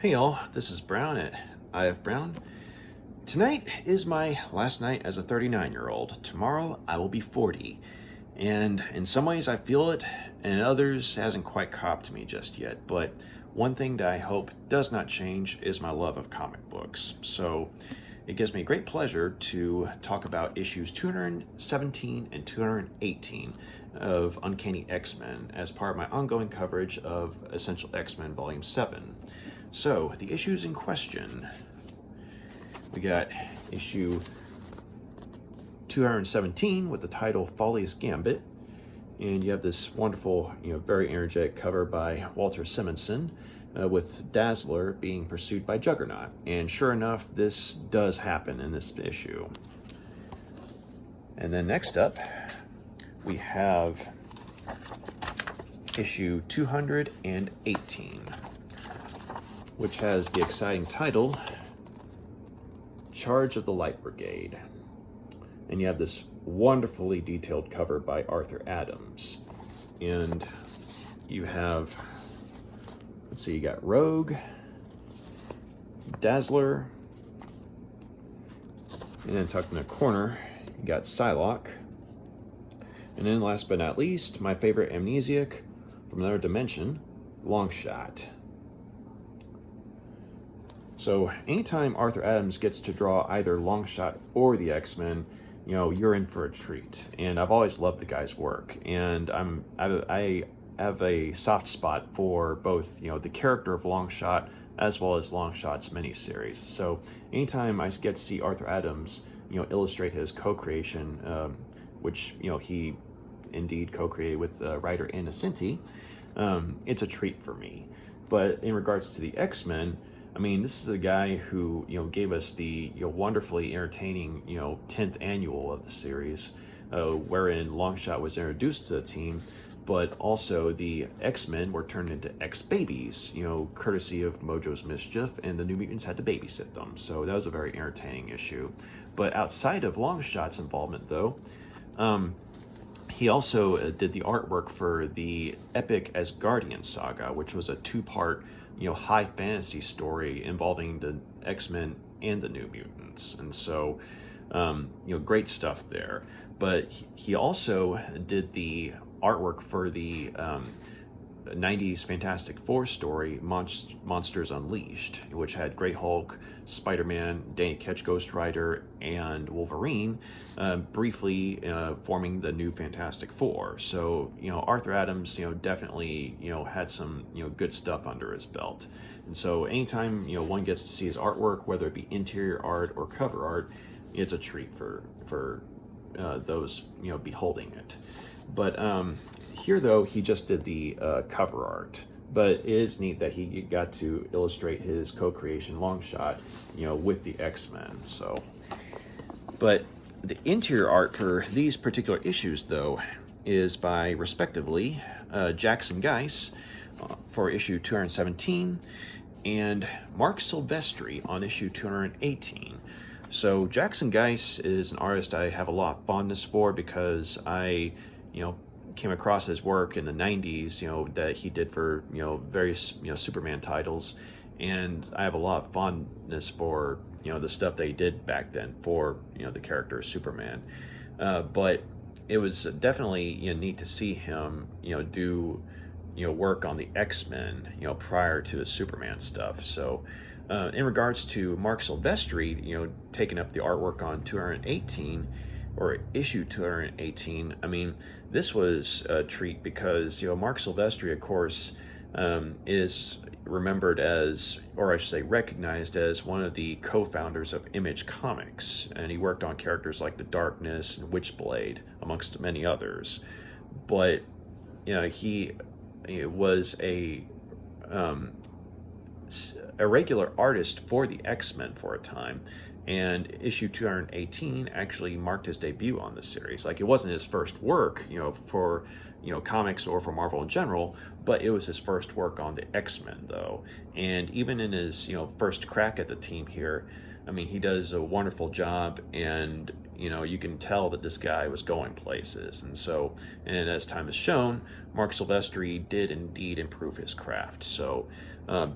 Hey y'all, this is Brown at IF Brown. Tonight is my last night as a 39-year-old. Tomorrow I will be 40. And in some ways I feel it, and in others hasn't quite copped me just yet. But one thing that I hope does not change is my love of comic books. So it gives me great pleasure to talk about issues 217 and 218 of Uncanny X-Men as part of my ongoing coverage of Essential X-Men Volume 7. So, the issues in question. We got issue 217 with the title Folly's Gambit. And you have this wonderful, very energetic cover by Walter Simonson with Dazzler being pursued by Juggernaut. And sure enough, this does happen in this issue. And then next up, we have issue 218. Which has the exciting title, Charge of the Light Brigade. And you have this wonderfully detailed cover by Arthur Adams. And you have, let's see, you got Rogue, Dazzler, and then tucked in the corner, you got Psylocke. And then last but not least, my favorite amnesiac from another dimension, Longshot. So anytime Arthur Adams gets to draw either Longshot or the X-Men, you're in for a treat. And I've always loved the guy's work. And I have a soft spot for both, the character of Longshot as well as Longshot's miniseries. So anytime I get to see Arthur Adams, illustrate his co-creation, which, he indeed co-created with writer Anna Sinti, it's a treat for me. But in regards to the X-Men, this is a guy who, gave us the, wonderfully entertaining, 10th annual of the series, wherein Longshot was introduced to the team, but also the X-Men were turned into X-Babies, courtesy of Mojo's Mischief, and the New Mutants had to babysit them. So that was a very entertaining issue. But outside of Longshot's involvement, though, he also did the artwork for the epic Asgardian saga, which was a two-part, high fantasy story involving the X-Men and the New Mutants. And so, great stuff there. But he also did the artwork for the 90s Fantastic Four story, Monsters Unleashed, which had Grey Hulk, Spider-Man, Danny Ketch, Ghost Rider, and Wolverine briefly forming the new Fantastic Four. So, Arthur Adams, definitely, had some, good stuff under his belt. And so anytime, one gets to see his artwork, whether it be interior art or cover art, it's a treat for those, beholding it. But here, though, he just did the cover art. But it is neat that he got to illustrate his co-creation Longshot, with the X-Men. So, but the interior art for these particular issues, though, is by, respectively, Jackson Guice for issue 217 and Marc Silvestri on issue 218. So Jackson Guice is an artist I have a lot of fondness for because I, came across his work in the 90s, that he did for, various, Superman titles. And I have a lot of fondness for, the stuff they did back then for, the character of Superman. But it was definitely, neat to see him, do, work on the X-Men, prior to the Superman stuff. So in regards to Marc Silvestri, taking up the artwork on 218, or issue 218, this was a treat because, Marc Silvestri, of course, is remembered as, or I should say recognized as, one of the co-founders of Image Comics. And he worked on characters like The Darkness and Witchblade, amongst many others. But, he was a regular artist for the X-Men for a time. And issue 218 actually marked his debut on this series. Like, it wasn't his first work, for, comics or for Marvel in general, but it was his first work on the X-Men, though. And even in his, first crack at the team here, he does a wonderful job, and, you can tell that this guy was going places. And so, and as time has shown, Marc Silvestri did indeed improve his craft. So,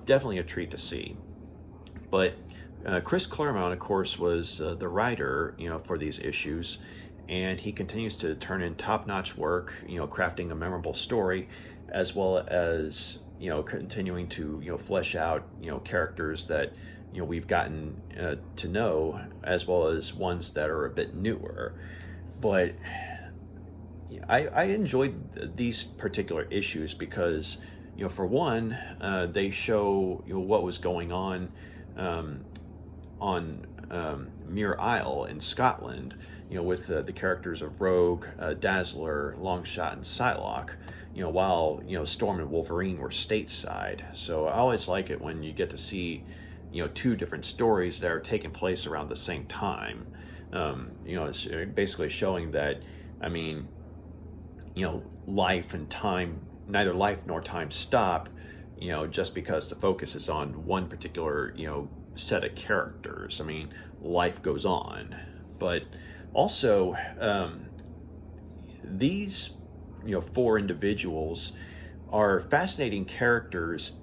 definitely a treat to see. But Chris Claremont, of course, was the writer, for these issues, and he continues to turn in top-notch work, crafting a memorable story, as well as continuing to flesh out characters that we've gotten to know, as well as ones that are a bit newer. But I enjoyed these particular issues because, for one, they show what was going um, on Muir Isle in Scotland, with the characters of Rogue, Dazzler, Longshot, and Psylocke, while Storm and Wolverine were stateside. So I always like it when you get to see two different stories that are taking place around the same time. It's basically showing that, I mean, life and time, neither life nor time stop, just because the focus is on one particular, set of characters. I mean, life goes on. But also, these, four individuals are fascinating characters,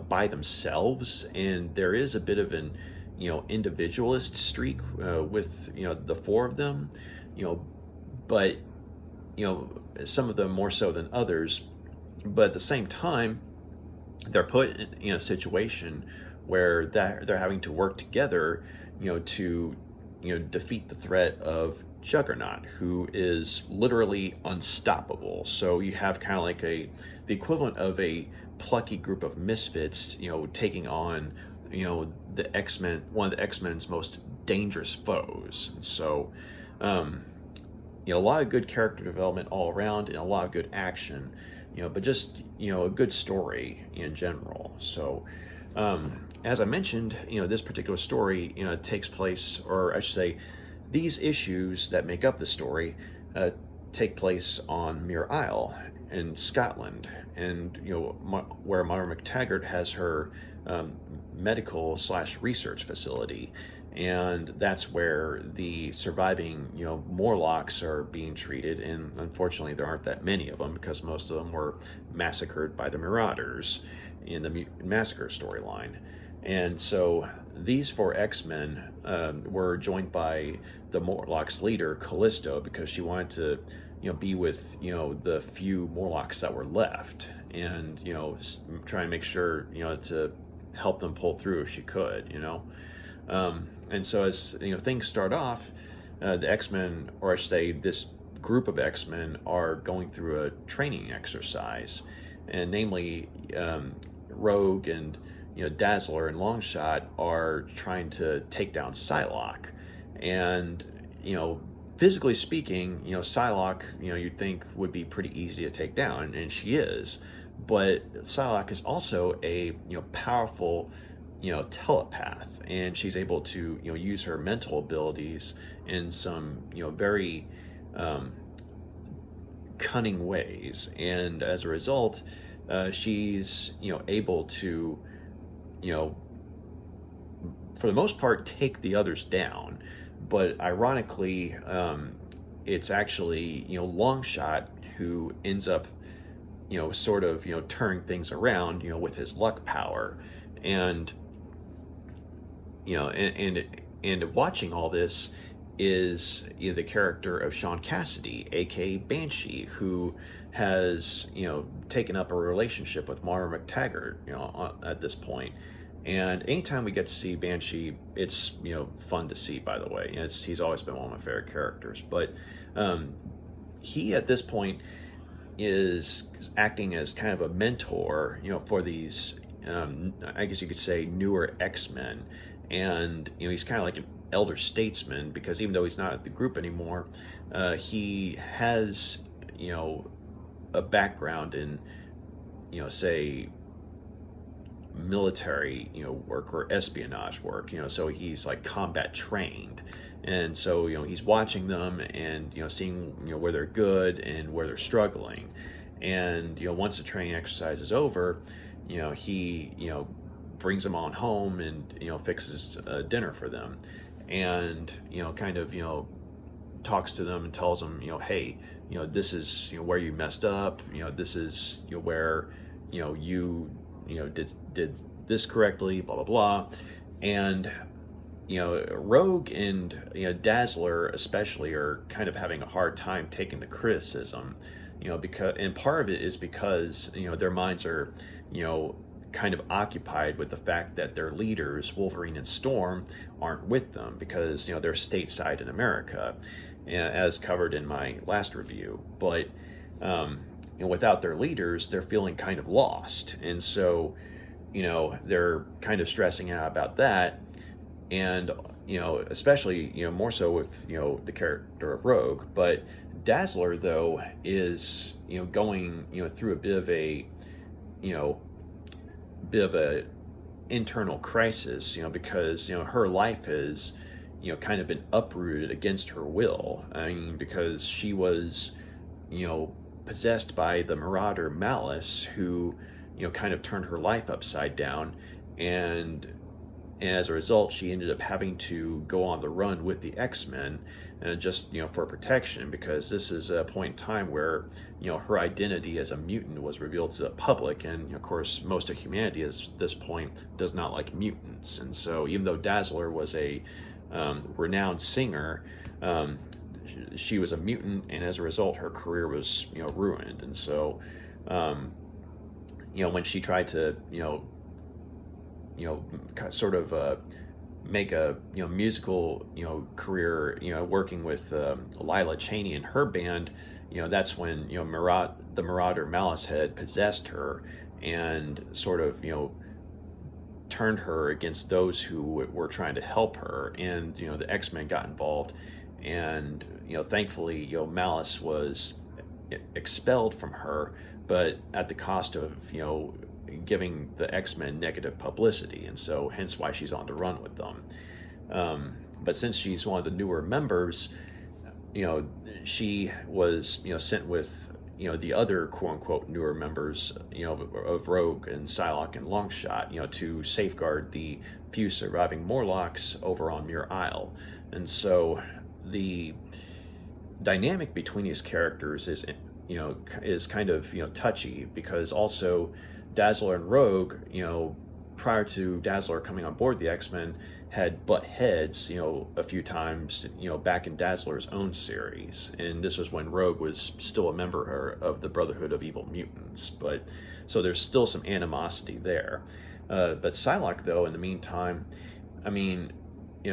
by themselves, and there is a bit of an, individualist streak with, the four of them, but some of them more so than others. But at the same time, they're put in a situation where they're having to work together, to defeat the threat of Juggernaut, who is literally unstoppable. So you have kind of like the equivalent of a plucky group of misfits, taking on the X-Men, one of the X-Men's most dangerous foes. So a lot of good character development all around, and a lot of good action, but just a good story in general. So as I mentioned, this particular story takes place, or I should say, these issues that make up the story take place on Muir Isle in Scotland, and where Mara McTaggart has her medical/research facility, and that's where the surviving Morlocks are being treated. And unfortunately, there aren't that many of them because most of them were massacred by the Marauders in the Massacre storyline. And so these four X-Men were joined by the Morlocks leader, Callisto, because she wanted to be with the few Morlocks that were left, and try and make sure to help them pull through if she could. And so as things start off, the X-Men, or I should say this group of X-Men, are going through a training exercise, and namely Rogue and Dazzler and Longshot are trying to take down Psylocke. And physically speaking, Psylocke, you'd think would be pretty easy to take down, and she is. But Psylocke is also a powerful telepath, and she's able to use her mental abilities in some very cunning ways, and as a result, she's able to for the most part take the others down. But ironically, it's actually Longshot who ends up sort of turning things around with his luck power. And and watching all this is the character of Sean Cassidy, aka Banshee, who has taken up a relationship with Mara McTaggart at this point. And anytime we get to see Banshee, it's fun to see. By the way, he's always been one of my favorite characters. But he at this point is acting as kind of a mentor, for these I guess you could say newer X-Men. And he's kind of like an elder statesman, because even though he's not at the group anymore, he has a background in say military work or espionage work, so he's like combat trained. And so he's watching them and seeing where they're good and where they're struggling. And once the training exercise is over, he brings them on home and fixes dinner for them, and kind of talks to them and tells them hey, this is where you messed up, this is where you did this correctly, blah, blah, blah. And, Rogue and, Dazzler especially are kind of having a hard time taking the criticism, and part of it is because, their minds are, kind of occupied with the fact that their leaders, Wolverine and Storm, aren't with them because, they're stateside in America, as covered in my last review. But, without their leaders, they're feeling kind of lost. And so, they're kind of stressing out about that. And, especially, more so with, the character of Rogue. But Dazzler, though, is, going, through a bit of a internal crisis, because, her life has, kind of been uprooted against her will. I mean, because she was, possessed by the Marauder Malice, who, kind of turned her life upside down. And as a result, she ended up having to go on the run with the X-Men, just, for protection, because this is a point in time where, her identity as a mutant was revealed to the public. And, of course, most of humanity at this point does not like mutants. And so even though Dazzler was a renowned singer, she was a mutant, and as a result, her career was, ruined. And so, when she tried to, sort of make a musical career, working with Lila Cheney and her band, that's when the Marauder Malice had possessed her and sort of turned her against those who were trying to help her, and the X-Men got involved, and thankfully Malice was expelled from her, but at the cost of giving the X-Men negative publicity, and so hence why she's on the run with them. But since she's one of the newer members, she was sent with the other quote-unquote newer members of Rogue and Psylocke and Longshot, to safeguard the few surviving Morlocks over on Muir Isle. And so the dynamic between these characters is kind of touchy, because also Dazzler and Rogue, prior to Dazzler coming on board the X-Men, had butt heads, a few times, back in Dazzler's own series. And this was when Rogue was still a member of the Brotherhood of Evil Mutants. But so there's still some animosity there. But Psylocke, though, in the meantime, I mean,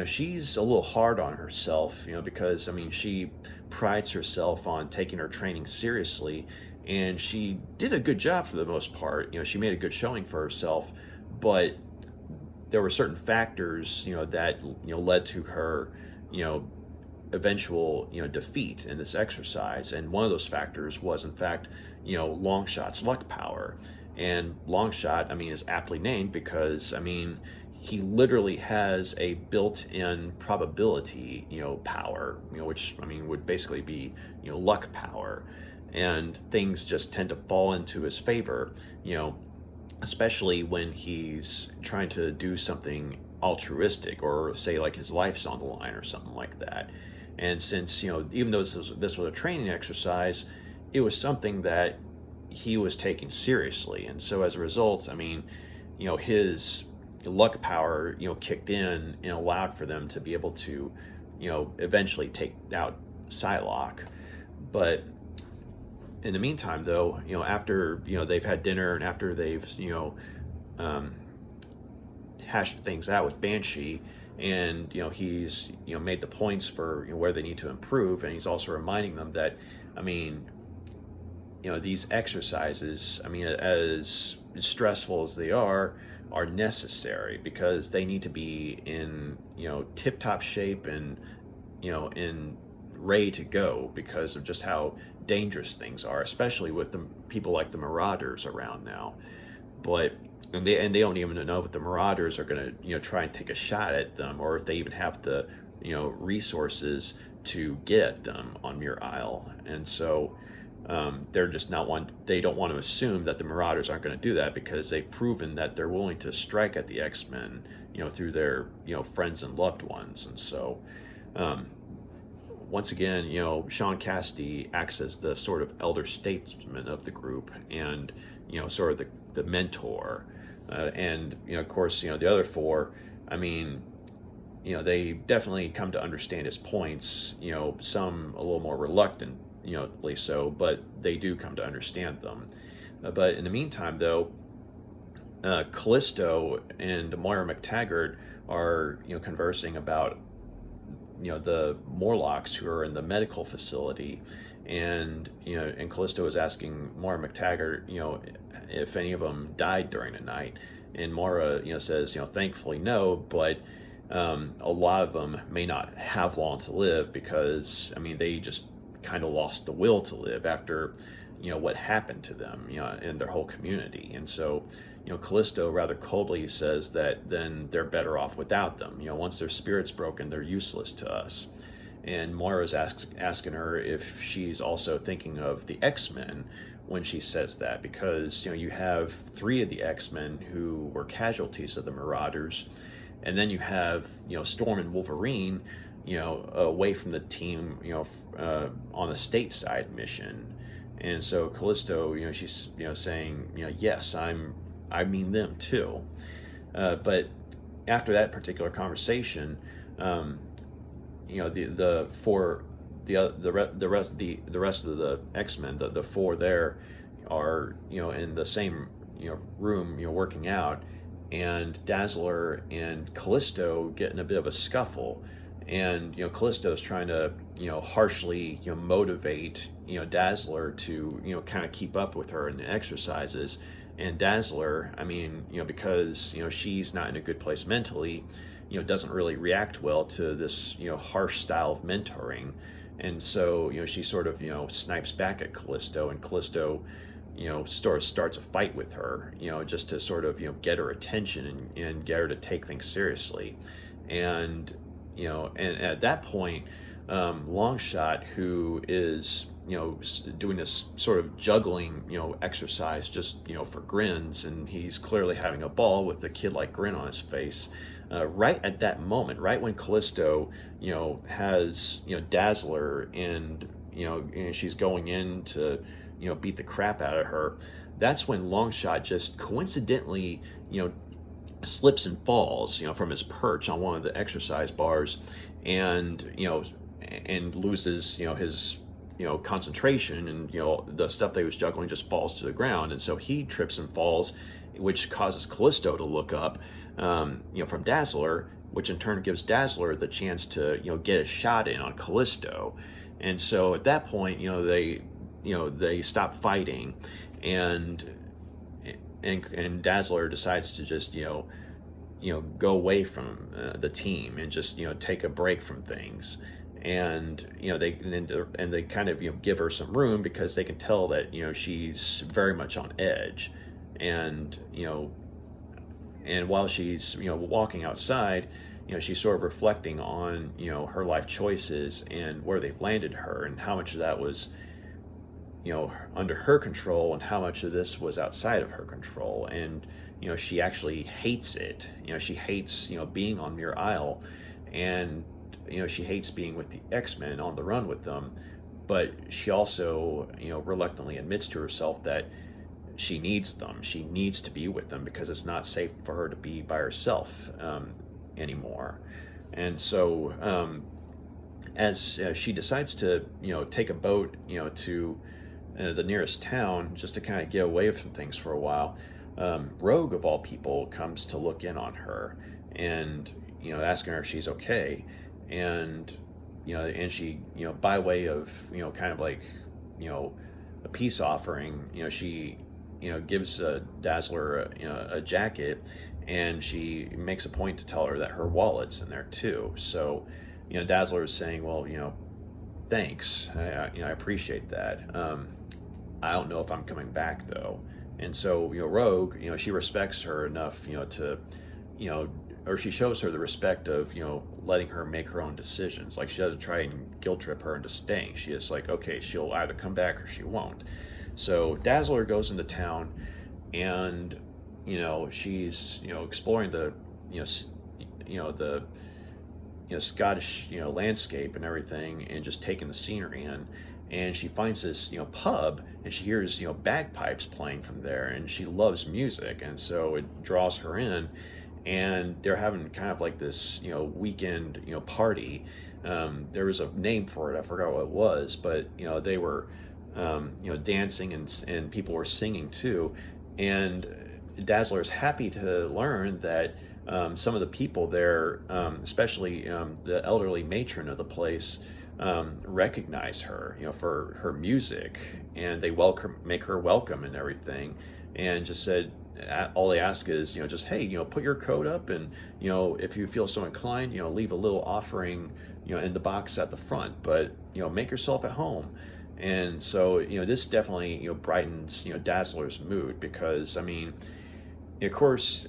she's a little hard on herself, because, I mean, she prides herself on taking her training seriously, and she did a good job for the most part. She made a good showing for herself, but there were certain factors, that, led to her, eventual, defeat in this exercise. And one of those factors was, in fact, Longshot's luck power. And Longshot, I mean, is aptly named because, I mean, he literally has a built-in probability, power, which, I mean, would basically be, luck power. And things just tend to fall into his favor, especially when he's trying to do something altruistic, or say like his life's on the line or something like that. And since, even though this was a training exercise, it was something that he was taking seriously. And so as a result, I mean, his luck power, kicked in and allowed for them to be able to, eventually take out Psylocke. But in the meantime, though, after, they've had dinner, and after they've, hashed things out with Banshee, and, he's, made the points for where they need to improve, and he's also reminding them that, I mean, these exercises, I mean, as stressful as they are necessary, because they need to be in, tip-top shape and, in ready to go, because of just how dangerous things are, especially with the people like the Marauders around now. But they don't even know if the Marauders are going to try and take a shot at them, or if they even have the resources to get at them on Muir Isle. And so they're just they don't want to assume that the Marauders aren't going to do that, because they've proven that they're willing to strike at the X-Men through their friends and loved ones. And so once again, Sean Cassidy acts as the sort of elder statesman of the group, and, sort of the mentor. And of course, the other four, I mean, they definitely come to understand his points. Some a little more reluctant, so, but they do come to understand them. But in the meantime, though, Callisto and Moira McTaggart are conversing about the Morlocks who are in the medical facility, and and Callisto is asking Moira McTaggart if any of them died during the night, and Moira says thankfully no, but a lot of them may not have long to live because they just kind of lost the will to live after what happened to them and their whole community. And so Callisto rather coldly says that then they're better off without them. Once their spirit's broken, they're useless to us. And Moira's asking her if she's also thinking of the X-Men when she says that, because you have 3 of the X-Men who were casualties of the Marauders, and then you have Storm and Wolverine away from the team on the stateside mission. And so Callisto she's saying yes, I mean them too. But after that particular conversation, the rest of the X-Men, the 4 there, are in the same room working out, and Dazzler and Callisto get in a bit of a scuffle, and Callisto's trying to harshly motivate Dazzler to kind of keep up with her in the exercises. And Dazzler, because she's not in a good place mentally, doesn't really react well to this harsh style of mentoring. And so she sort of snipes back at Callisto, and Callisto sort of starts a fight with her, just to sort of get her attention and get her to take things seriously. And and at that point, Longshot, who is doing this sort of juggling exercise just for grins, and he's clearly having a ball with a kid-like grin on his face. Right at that moment, right when Callisto has Dazzler, and and she's going in to beat the crap out of her, that's when Longshot just coincidentally slips and falls from his perch on one of the exercise bars, and and loses his concentration, and the stuff that he was juggling just falls to the ground, and so he trips and falls, which causes Callisto to look up from Dazzler, which in turn gives Dazzler the chance to get a shot in on Callisto. And so at that point they stop fighting, and Dazzler decides to just go away from the team and just take a break from things. And they kind of give her some room, because they can tell that she's very much on edge. And and while she's walking outside, she's sort of reflecting on her life choices and where they've landed her, and how much of that was under her control, and how much of this was outside of her control. And she actually hates it. She hates being on Muir Isle, and she hates being with the X-Men on the run with them. But she also reluctantly admits to herself that she needs them. She needs to be with them, because it's not safe for her to be by herself anymore. And so as she decides to take a boat to the nearest town, just to kind of get away from things for a while, Rogue, of all people, comes to look in on her, and asking her if she's okay. And and she by way of kind of like a peace offering, she gives Dazzler a jacket, and she makes a point to tell her that her wallet's in there too. So Dazzler is saying, well, thanks, I appreciate that. I don't know if I'm coming back though. And so Rogue, she respects her enough to or she shows her the respect of letting her make her own decisions. Like, she doesn't try and guilt trip her into staying. She is like, okay, she'll either come back or she won't. So Dazzler goes into town, and she's exploring the the Scottish landscape and everything, and just taking the scenery in. and she finds this pub, and she hears bagpipes playing from there, and she loves music, and so it draws her in. And they're having kind of like this weekend party. There was a name for it, I forgot what it was, but they were dancing, and people were singing too. And Dazzler is happy to learn that some of the people there, especially the elderly matron of the place, recognize her, for her music, and they make her welcome and everything, and just said all they ask is, just, hey, put your coat up, and if you feel so inclined, leave a little offering, in the box at the front, but make yourself at home. And so this definitely brightens Dazzler's mood, because I mean, of course,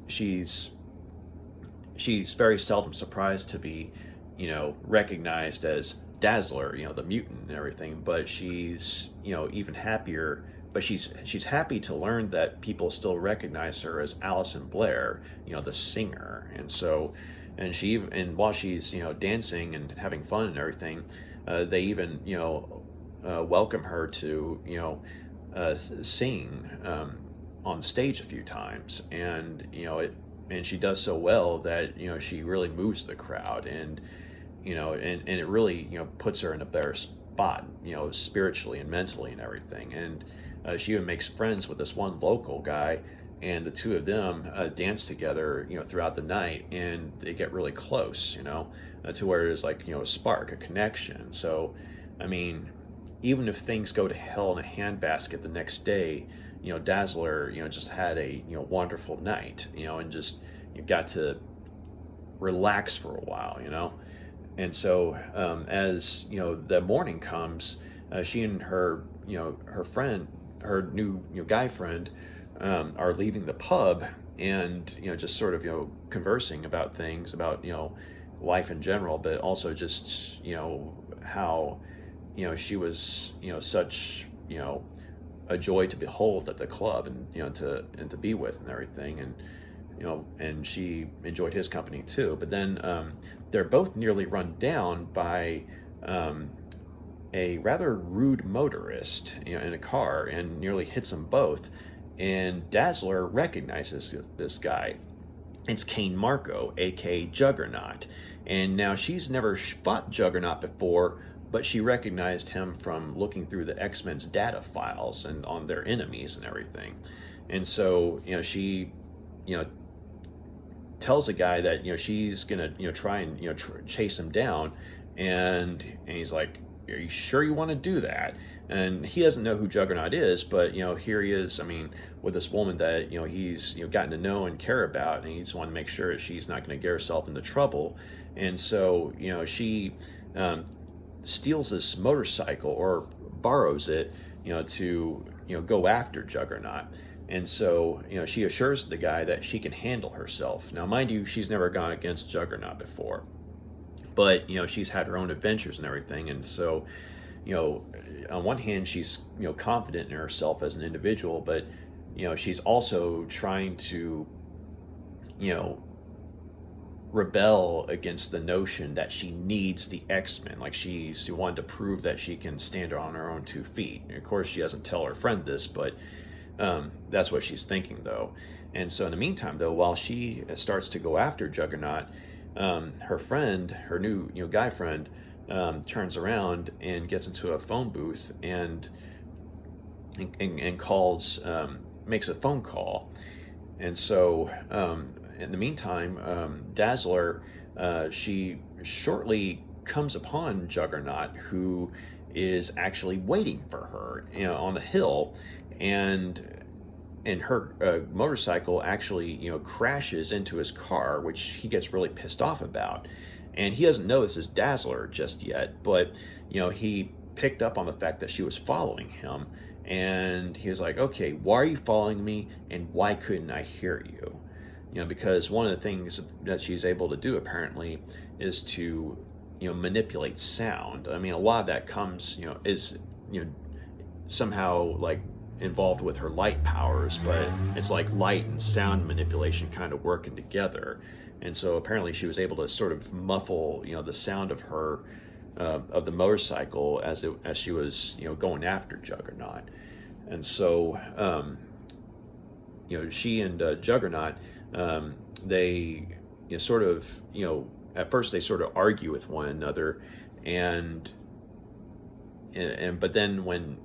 she's very seldom surprised to be recognized as Dazzler, the mutant and everything, but she's even happier, but she's happy to learn that people still recognize her as Alison Blair, the singer. And so, and while she's dancing and having fun and everything, they even welcome her to sing on stage a few times, and and she does so well that she really moves the crowd, and and it really puts her in a better spot, spiritually and mentally and everything. And she even makes friends with this one local guy, and the two of them dance together throughout the night, and they get really close, to where it's like a spark, a connection. So I mean, even if things go to hell in a handbasket the next day, Dazzler just had a wonderful night, and just got to relax for a while, and so as the morning comes, she and her her friend, her new guy friend, are leaving the pub, and just sort of conversing about things, about life in general, but also just how she was such a joy to behold at the club, and to be with and everything, and and she enjoyed his company too. But then they're both nearly run down by a rather rude motorist in a car, and nearly hits them both. And Dazzler recognizes this guy. It's Kane Marco, aka Juggernaut. And now she's never fought Juggernaut before, but she recognized him from looking through the X-Men's data files and on their enemies and everything. And so she tells the guy that she's gonna try and chase him down, and he's like, are you sure you want to do that? And he doesn't know who Juggernaut is, but here he is, I mean, with this woman that he's gotten to know and care about, and he just wants to make sure that she's not going to get herself into trouble. And so she steals this motorcycle, or borrows it, to go after Juggernaut. And so she assures the guy that she can handle herself. Now, mind you, she's never gone against Juggernaut before, but she's had her own adventures and everything. And so on one hand, she's confident in herself as an individual, but she's also trying to rebel against the notion that she needs the X-Men. Like, she wanted to prove that she can stand on her own 2 feet. And of course, she doesn't tell her friend this, but that's what she's thinking, though. And so in the meantime, though, while she starts to go after Juggernaut, her friend, her new guy friend, turns around and gets into a phone booth, and calls, makes a phone call. And so in the meantime, Dazzler, she shortly comes upon Juggernaut, who is actually waiting for her on the hill, and her motorcycle actually crashes into his car, which he gets really pissed off about. And he doesn't know this is Dazzler just yet, but he picked up on the fact that she was following him, and he was like, okay, why are you following me, and why couldn't I hear you? Because one of the things that she's able to do, apparently, is to manipulate sound. I mean, a lot of that comes is somehow like involved with her light powers, but it's like light and sound manipulation kind of working together. And so apparently she was able to sort of muffle the sound of her of the motorcycle as she was going after Juggernaut. And so she and Juggernaut, they sort of at first they sort of argue with one another, and but then when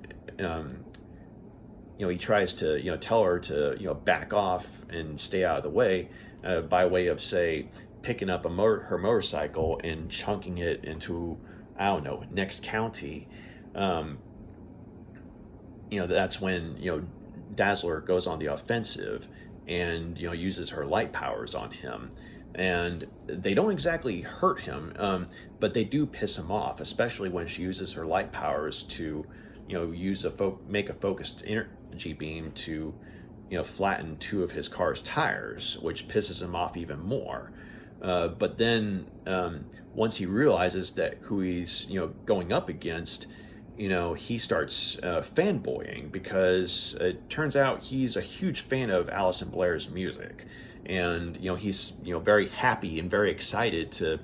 he tries to tell her to back off and stay out of the way, by way of, say, picking up her motorcycle and chunking it into, I don't know, next county. That's when Dazzler goes on the offensive and uses her light powers on him, and they don't exactly hurt him, but they do piss him off, especially when she uses her light powers to make a focused energy beam to flatten two of his car's tires, which pisses him off even more. But then once he realizes that who he's going up against, he starts fanboying, because it turns out he's a huge fan of Alison Blair's music, and he's very happy and very excited to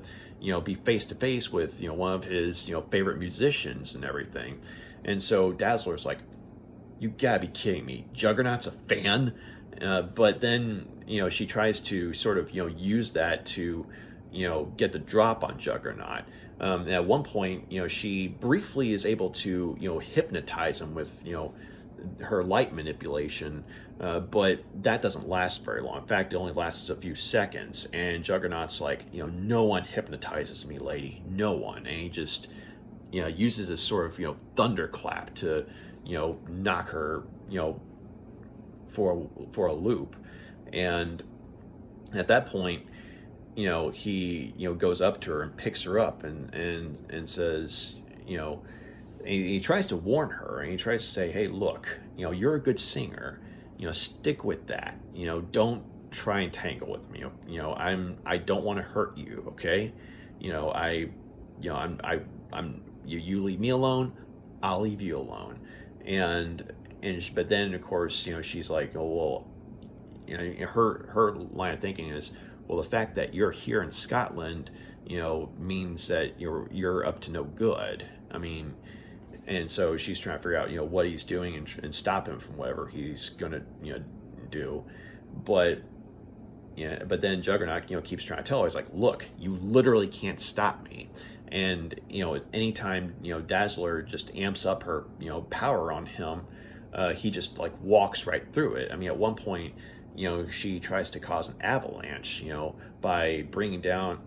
be face to face with one of his favorite musicians and everything. And so Dazzler's like, "You gotta be kidding me! Juggernaut's a fan?" But then she tries to sort of use that to get the drop on Juggernaut. At one point, she briefly is able to hypnotize him with her light manipulation, but that doesn't last very long. In fact, it only lasts a few seconds, and Juggernaut's like, "No one hypnotizes me, lady, no one." And he just uses this sort of thunderclap to knock her for a loop. And at that point, he goes up to her and picks her up and says, he tries to warn her, and he tries to say, "Hey, look, you're a good singer, stick with that, don't try and tangle with me, I don't want to hurt you, okay, you leave me alone, I'll leave you alone." But then of course she's like, "Oh well," her line of thinking is, "Well, the fact that you're here in Scotland means that you're up to no good. I mean," and so she's trying to figure out what he's doing and stop him from whatever he's gonna do. But then Juggernaut keeps trying to tell her, he's like, "Look, you literally can't stop me." And anytime Dazzler just amps up her power on him, he just like walks right through it. I mean, at one point she tries to cause an avalanche by bringing down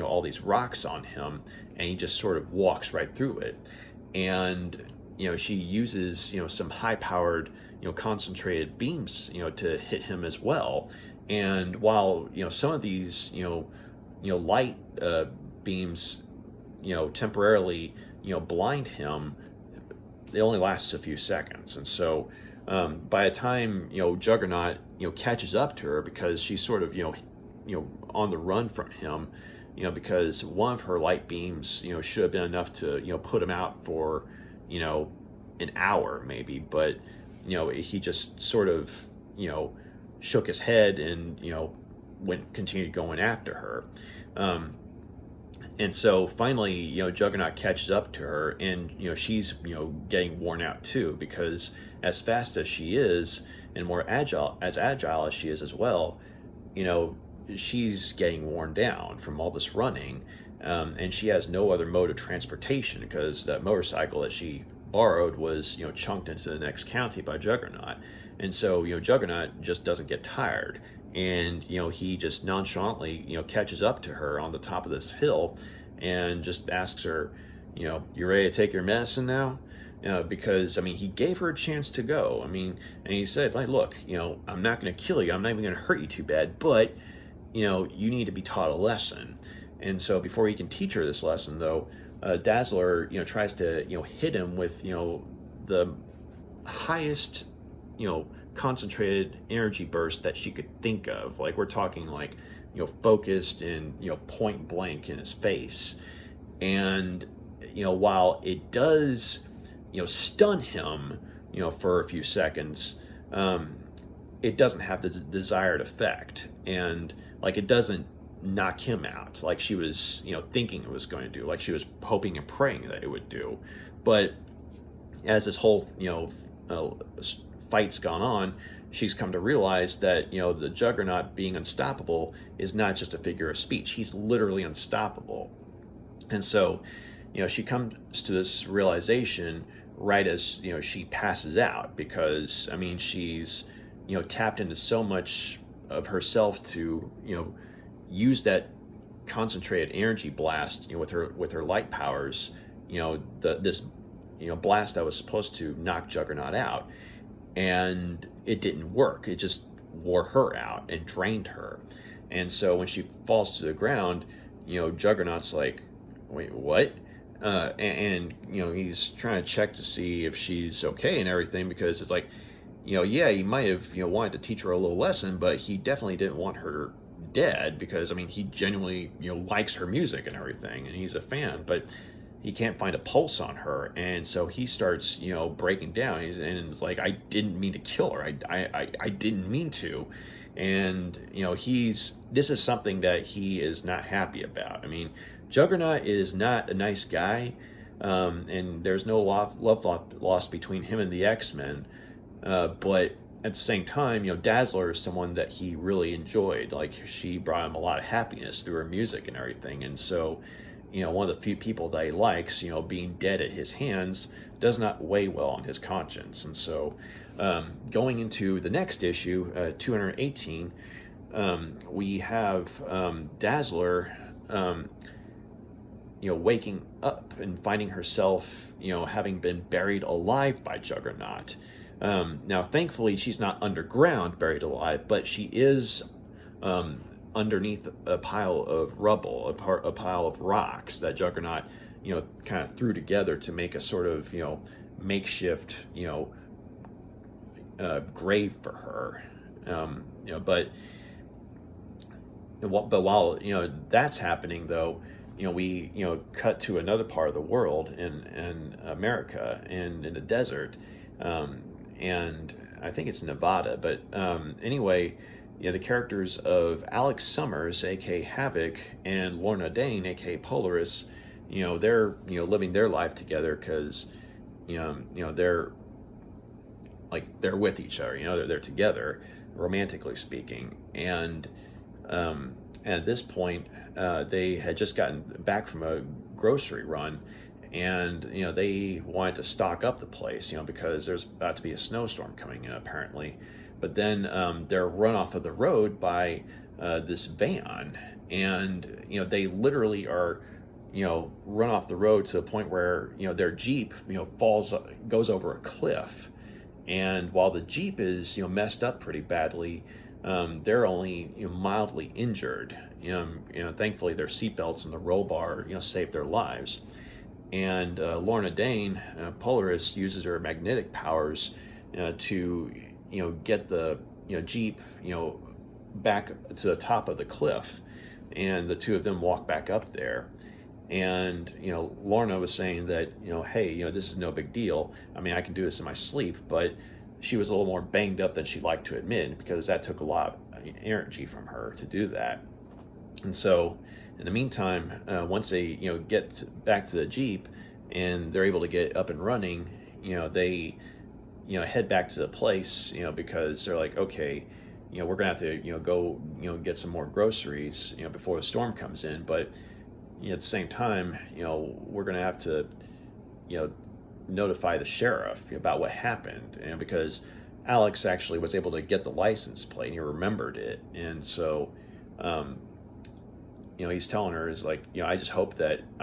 all these rocks on him, and he just sort of walks right through it. And she uses some high powered concentrated beams to hit him as well. And while some of these light beams temporarily blind him, it only lasts a few seconds. And so by the time Juggernaut catches up to her, because she's sort of on the run from him, because one of her light beams should have been enough to put him out for an hour maybe, but he just sort of shook his head and continued going after her. And so finally, Juggernaut catches up to her, and she's getting worn out too, because as fast as she is and more agile as she is as well, she's getting worn down from all this running, and she has no other mode of transportation, because that motorcycle that she borrowed was chunked into the next county by Juggernaut. And so Juggernaut just doesn't get tired, and he just nonchalantly catches up to her on the top of this hill and just asks her, "You ready to take your medicine now?" Because I mean, he gave her a chance to go. I mean, and he said, like, "Look, I'm not going to kill you, I'm not even going to hurt you too bad, but you need to be taught a lesson." And so before he can teach her this lesson, though, Dazzler tries to hit him with the highest concentrated energy burst that she could think of. Like, we're talking like focused and point blank in his face. And while it does stun him for a few seconds, it doesn't have the desired effect. And like, it doesn't knock him out, like she was, thinking it was going to do, like she was hoping and praying that it would do. But as this whole, fight's gone on, she's come to realize that, the Juggernaut being unstoppable is not just a figure of speech. He's literally unstoppable. And so, she comes to this realization right as, she passes out, because, I mean, she's, tapped into so much of herself to, use that concentrated energy blast, with her light powers, this blast that was supposed to knock Juggernaut out, and it didn't work. It just wore her out and drained her. And so when she falls to the ground, Juggernaut's like, wait, what? And he's trying to check to see if she's okay and everything, because it's like, yeah, he might have, wanted to teach her a little lesson, but he definitely didn't want her dead, because, I mean, he genuinely, likes her music and everything, and he's a fan, but he can't find a pulse on her. And so he starts, breaking down. And it's like, I didn't mean to kill her. I didn't mean to. And, this is something that he is not happy about. I mean, Juggernaut is not a nice guy, and there's no love lost between him and the X-Men. But at the same time, Dazzler is someone that he really enjoyed. Like, she brought him a lot of happiness through her music and everything. And so, one of the few people that he likes, being dead at his hands does not weigh well on his conscience. And so, going into the next issue, 218, we have Dazzler, waking up and finding herself, having been buried alive by Juggernaut. Now, thankfully, she's not underground buried alive, but she is underneath a pile of rubble, a pile of rocks that Juggernaut, kind of threw together to make a sort of, makeshift, grave for her. But while, that's happening, though, we, cut to another part of the world in America, and in the desert, and I think it's Nevada, but anyway, the characters of Alex Summers, aka Havok, and Lorna Dane, aka Polaris, they're living their life together, because they're with each other, they're together, romantically speaking, and at this point, they had just gotten back from a grocery run, and they wanted to stock up the place, because there's about to be a snowstorm coming in, apparently. But then they're run off of the road by this van, and they literally are run off the road to a point where their Jeep goes over a cliff. And while the Jeep is messed up pretty badly, they're only mildly injured. Thankfully their seatbelts and the roll bar saved their lives. And Lorna Dane, Polaris, uses her magnetic powers to get the Jeep back to the top of the cliff, and the two of them walk back up there. And Lorna was saying that hey, this is no big deal. I mean, I can do this in my sleep, but she was a little more banged up than she'd like to admit, because that took a lot of energy from her to do that. And so in the meantime, once they get back to the Jeep and they're able to get up and running, they head back to the place, because they're like, okay, we're gonna have to go get some more groceries before the storm comes in, but at the same time, we're gonna have to notify the sheriff about what happened, because Alex actually was able to get the license plate and he remembered it. And so he's telling her, is like, I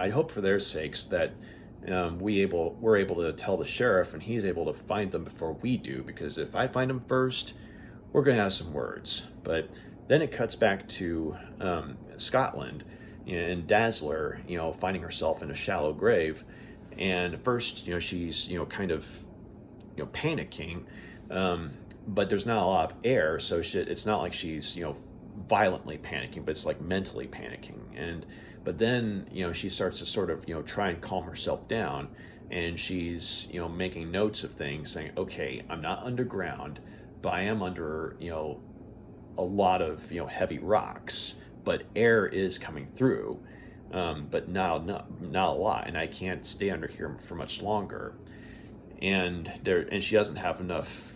hope for their sakes that we're able to tell the sheriff and he's able to find them before we do, because if I find them first, we're going to have some words. But then it cuts back to Scotland, and Dazzler, finding herself in a shallow grave. And at first, she's, kind of, panicking, but there's not a lot of air, so it's not like she's, violently panicking, but it's like mentally panicking. But then, she starts to sort of, try and calm herself down, and she's, making notes of things, saying, okay, I'm not underground, but I am under, a lot of, heavy rocks, but air is coming through, but not a lot, and I can't stay under here for much longer. And she doesn't have enough,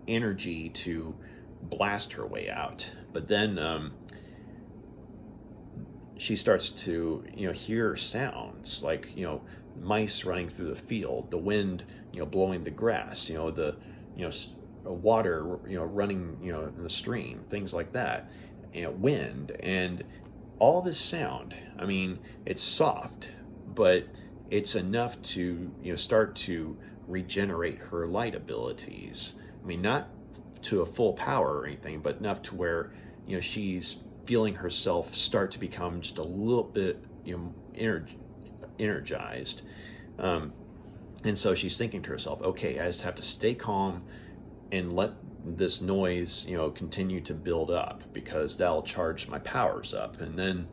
energy to blast her way out. But then she starts to, hear sounds like, mice running through the field, the wind, blowing the grass, the, water, running, in the stream, things like that, wind, and all this sound. I mean, it's soft, but it's enough to, start to regenerate her light abilities. I mean, not to a full power or anything, but enough to where, she's feeling herself start to become just a little bit, energized. And so she's thinking to herself, okay, I just have to stay calm and let this noise, continue to build up, because that'll charge my powers up, and then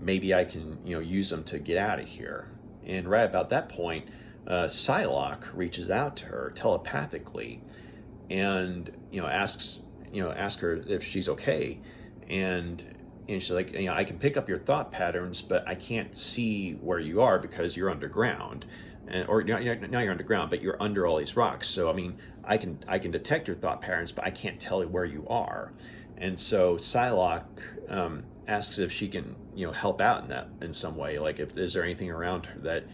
maybe I can, use them to get out of here. And right about that point, Psylocke reaches out to her telepathically, and asks her if she's okay, and she's like, I can pick up your thought patterns, but I can't see where you are because you're underground, or now you're underground, but you're under all these rocks. So I mean, I can detect your thought patterns, but I can't tell where you are. And so Psylocke asks if she can help out in some way, like is there anything around her that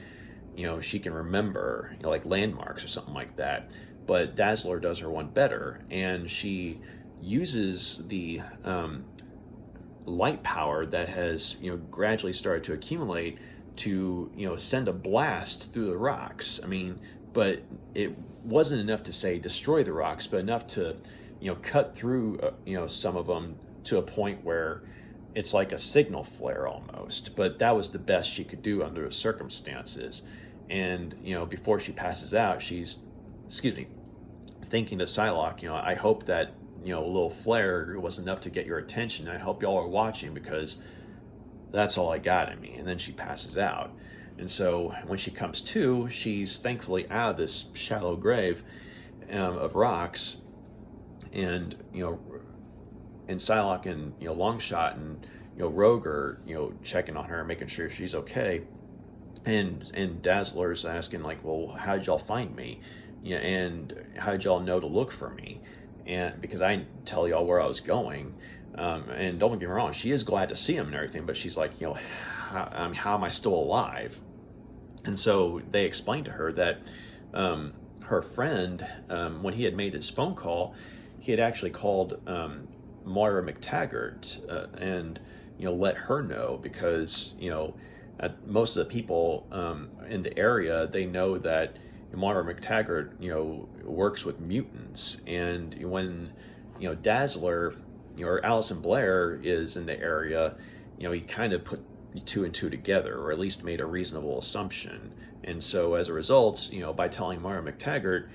she can remember, like landmarks or something like that. But Dazzler does her one better, and she uses the light power that has gradually started to accumulate to send a blast through the rocks. I mean, but it wasn't enough to say destroy the rocks, but enough to cut through some of them to a point where it's like a signal flare almost. But that was the best she could do under the circumstances. And before she passes out, she's thinking to Psylocke, I hope that a little flare was enough to get your attention. I hope y'all are watching, because that's all I got in me. And then she passes out. And so when she comes to, she's thankfully out of this shallow grave of rocks, and and Psylocke and Longshot and Rogue are checking on her, making sure she's okay. And Dazzler's asking, like, well, how'd y'all find me? And how'd y'all know to look for me? And because I didn't tell y'all where I was going. And don't get me wrong, she is glad to see him and everything, but she's like, how am I still alive? And so they explained to her that her friend, when he had made his phone call, he had actually called Moira McTaggart and let her know, because most of the people in the area, they know that Moira McTaggart works with mutants, and when Dazzler or Allison Blair is in the area, he kind of put two and two together, or at least made a reasonable assumption. And so as a result, by telling Moira McTaggart,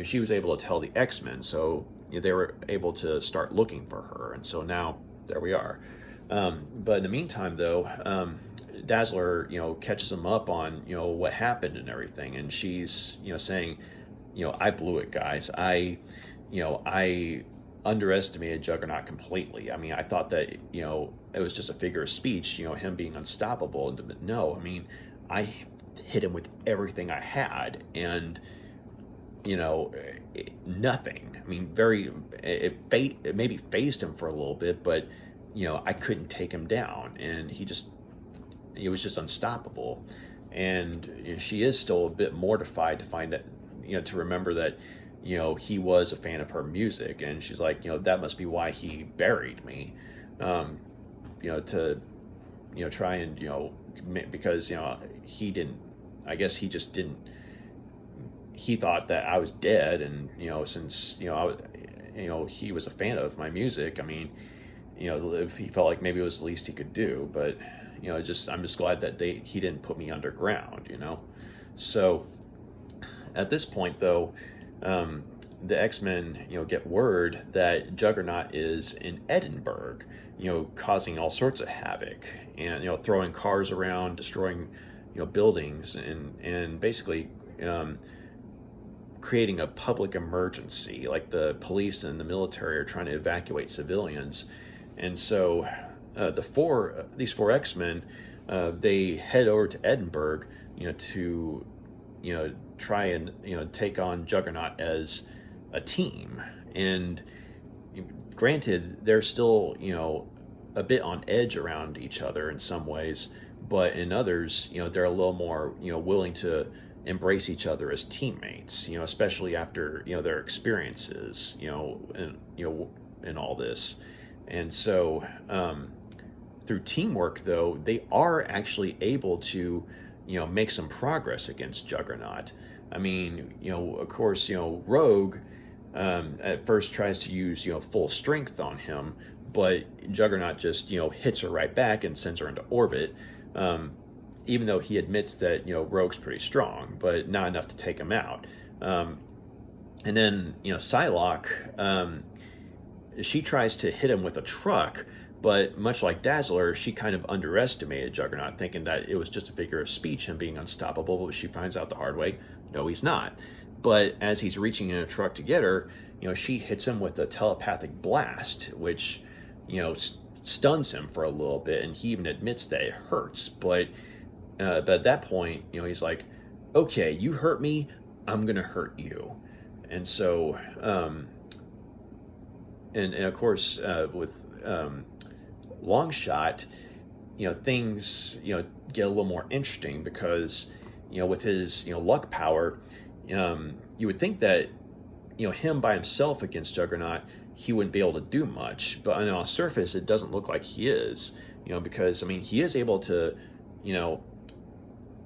she was able to tell the X-Men, so they were able to start looking for her. And so now there we are. But in the meantime, though, Dazzler catches them up on what happened and everything, and she's saying, I blew it, guys. I underestimated Juggernaut completely. I mean, I thought that it was just a figure of speech, him being unstoppable. But no, I mean, I hit him with everything I had, and nothing. I mean, it maybe phased him for a little bit, but I couldn't take him down, and it was just unstoppable. And she is still a bit mortified to find that, to remember that he was a fan of her music, and she's like, that must be why he buried me, to try and because he didn't, I guess he just didn't, he thought that I was dead, and since he was a fan of my music, I mean, if he felt like maybe it was the least he could do. But I'm just glad that he didn't put me underground. So at this point, though, the X-Men get word that Juggernaut is in Edinburgh, causing all sorts of havoc, and throwing cars around, destroying buildings, and basically creating a public emergency. Like the police and the military are trying to evacuate civilians. And so these four X-Men, they head over to Edinburgh, to try and take on Juggernaut as a team. And granted, they're still a bit on edge around each other in some ways, but in others, they're a little more willing to embrace each other as teammates, especially after their experiences, in all this. And so through teamwork, though, they are actually able to make some progress against Juggernaut. I mean, of course, Rogue at first tries to use full strength on him, but Juggernaut just hits her right back and sends her into orbit. Even though he admits that Rogue's pretty strong, but not enough to take him out. And then Psylocke, she tries to hit him with a truck, but much like Dazzler, she kind of underestimated Juggernaut, thinking that it was just a figure of speech, him being unstoppable. But she finds out the hard way, no, he's not. But as he's reaching in a truck to get her, she hits him with a telepathic blast, which stuns him for a little bit, and he even admits that it hurts. But at that point, he's like, okay, you hurt me, I'm gonna hurt you. And so and of course with Longshot, things get a little more interesting, because with his luck power, you would think that him by himself against Juggernaut, he wouldn't be able to do much. But on the surface, it doesn't look like he is, because he is able to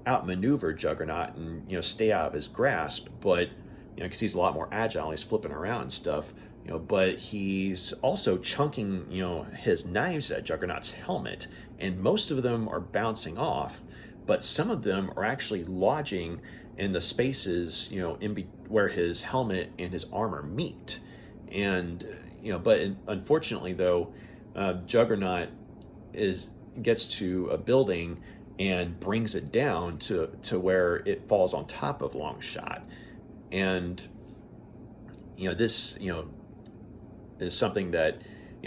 outmaneuver Juggernaut and stay out of his grasp, but because he's a lot more agile, he's flipping around and stuff. But he's also chunking his knives at Juggernaut's helmet, and most of them are bouncing off, but some of them are actually lodging in the spaces where his helmet and his armor meet. And but unfortunately, though, Juggernaut gets to a building and brings it down to where it falls on top of Longshot. And this is something that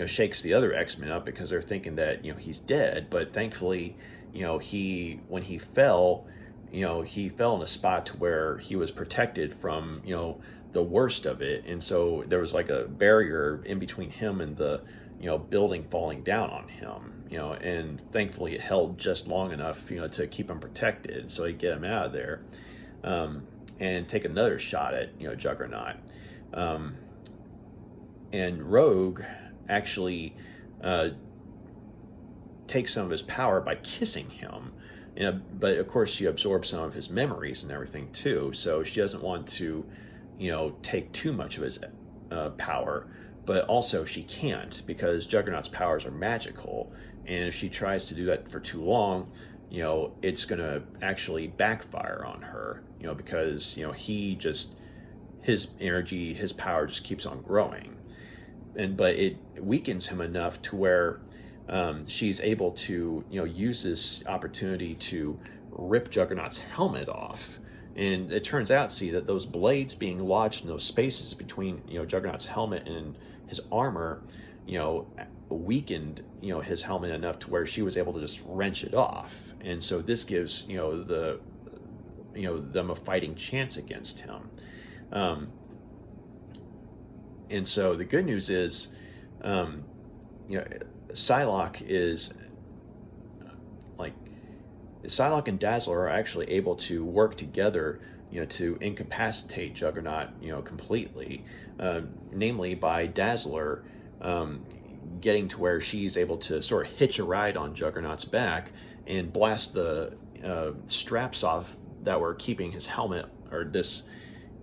shakes the other X-Men up, because they're thinking that he's dead. But thankfully, when he fell in a spot to where he was protected from the worst of it, and so there was like a barrier in between him and the building falling down on him, and thankfully it held just long enough to keep him protected, so he'd get him out of there, and take another shot at Juggernaut. And Rogue actually takes some of his power by kissing him. But of course she absorbs some of his memories and everything too, so she doesn't want to take too much of his power. But also she can't, because Juggernaut's powers are magical, and if she tries to do that for too long, it's gonna actually backfire on her, because his energy, his power just keeps on growing. But it weakens him enough to where she's able to use this opportunity to rip Juggernaut's helmet off. And it turns out, that those blades being lodged in those spaces between Juggernaut's helmet and his armor, weakened his helmet enough to where she was able to just wrench it off. And so this gives them a fighting chance against him. And so the good news is, Psylocke and Dazzler are actually able to work together, to incapacitate Juggernaut, completely. Namely by Dazzler getting to where she's able to sort of hitch a ride on Juggernaut's back and blast the straps off that were keeping his helmet, or this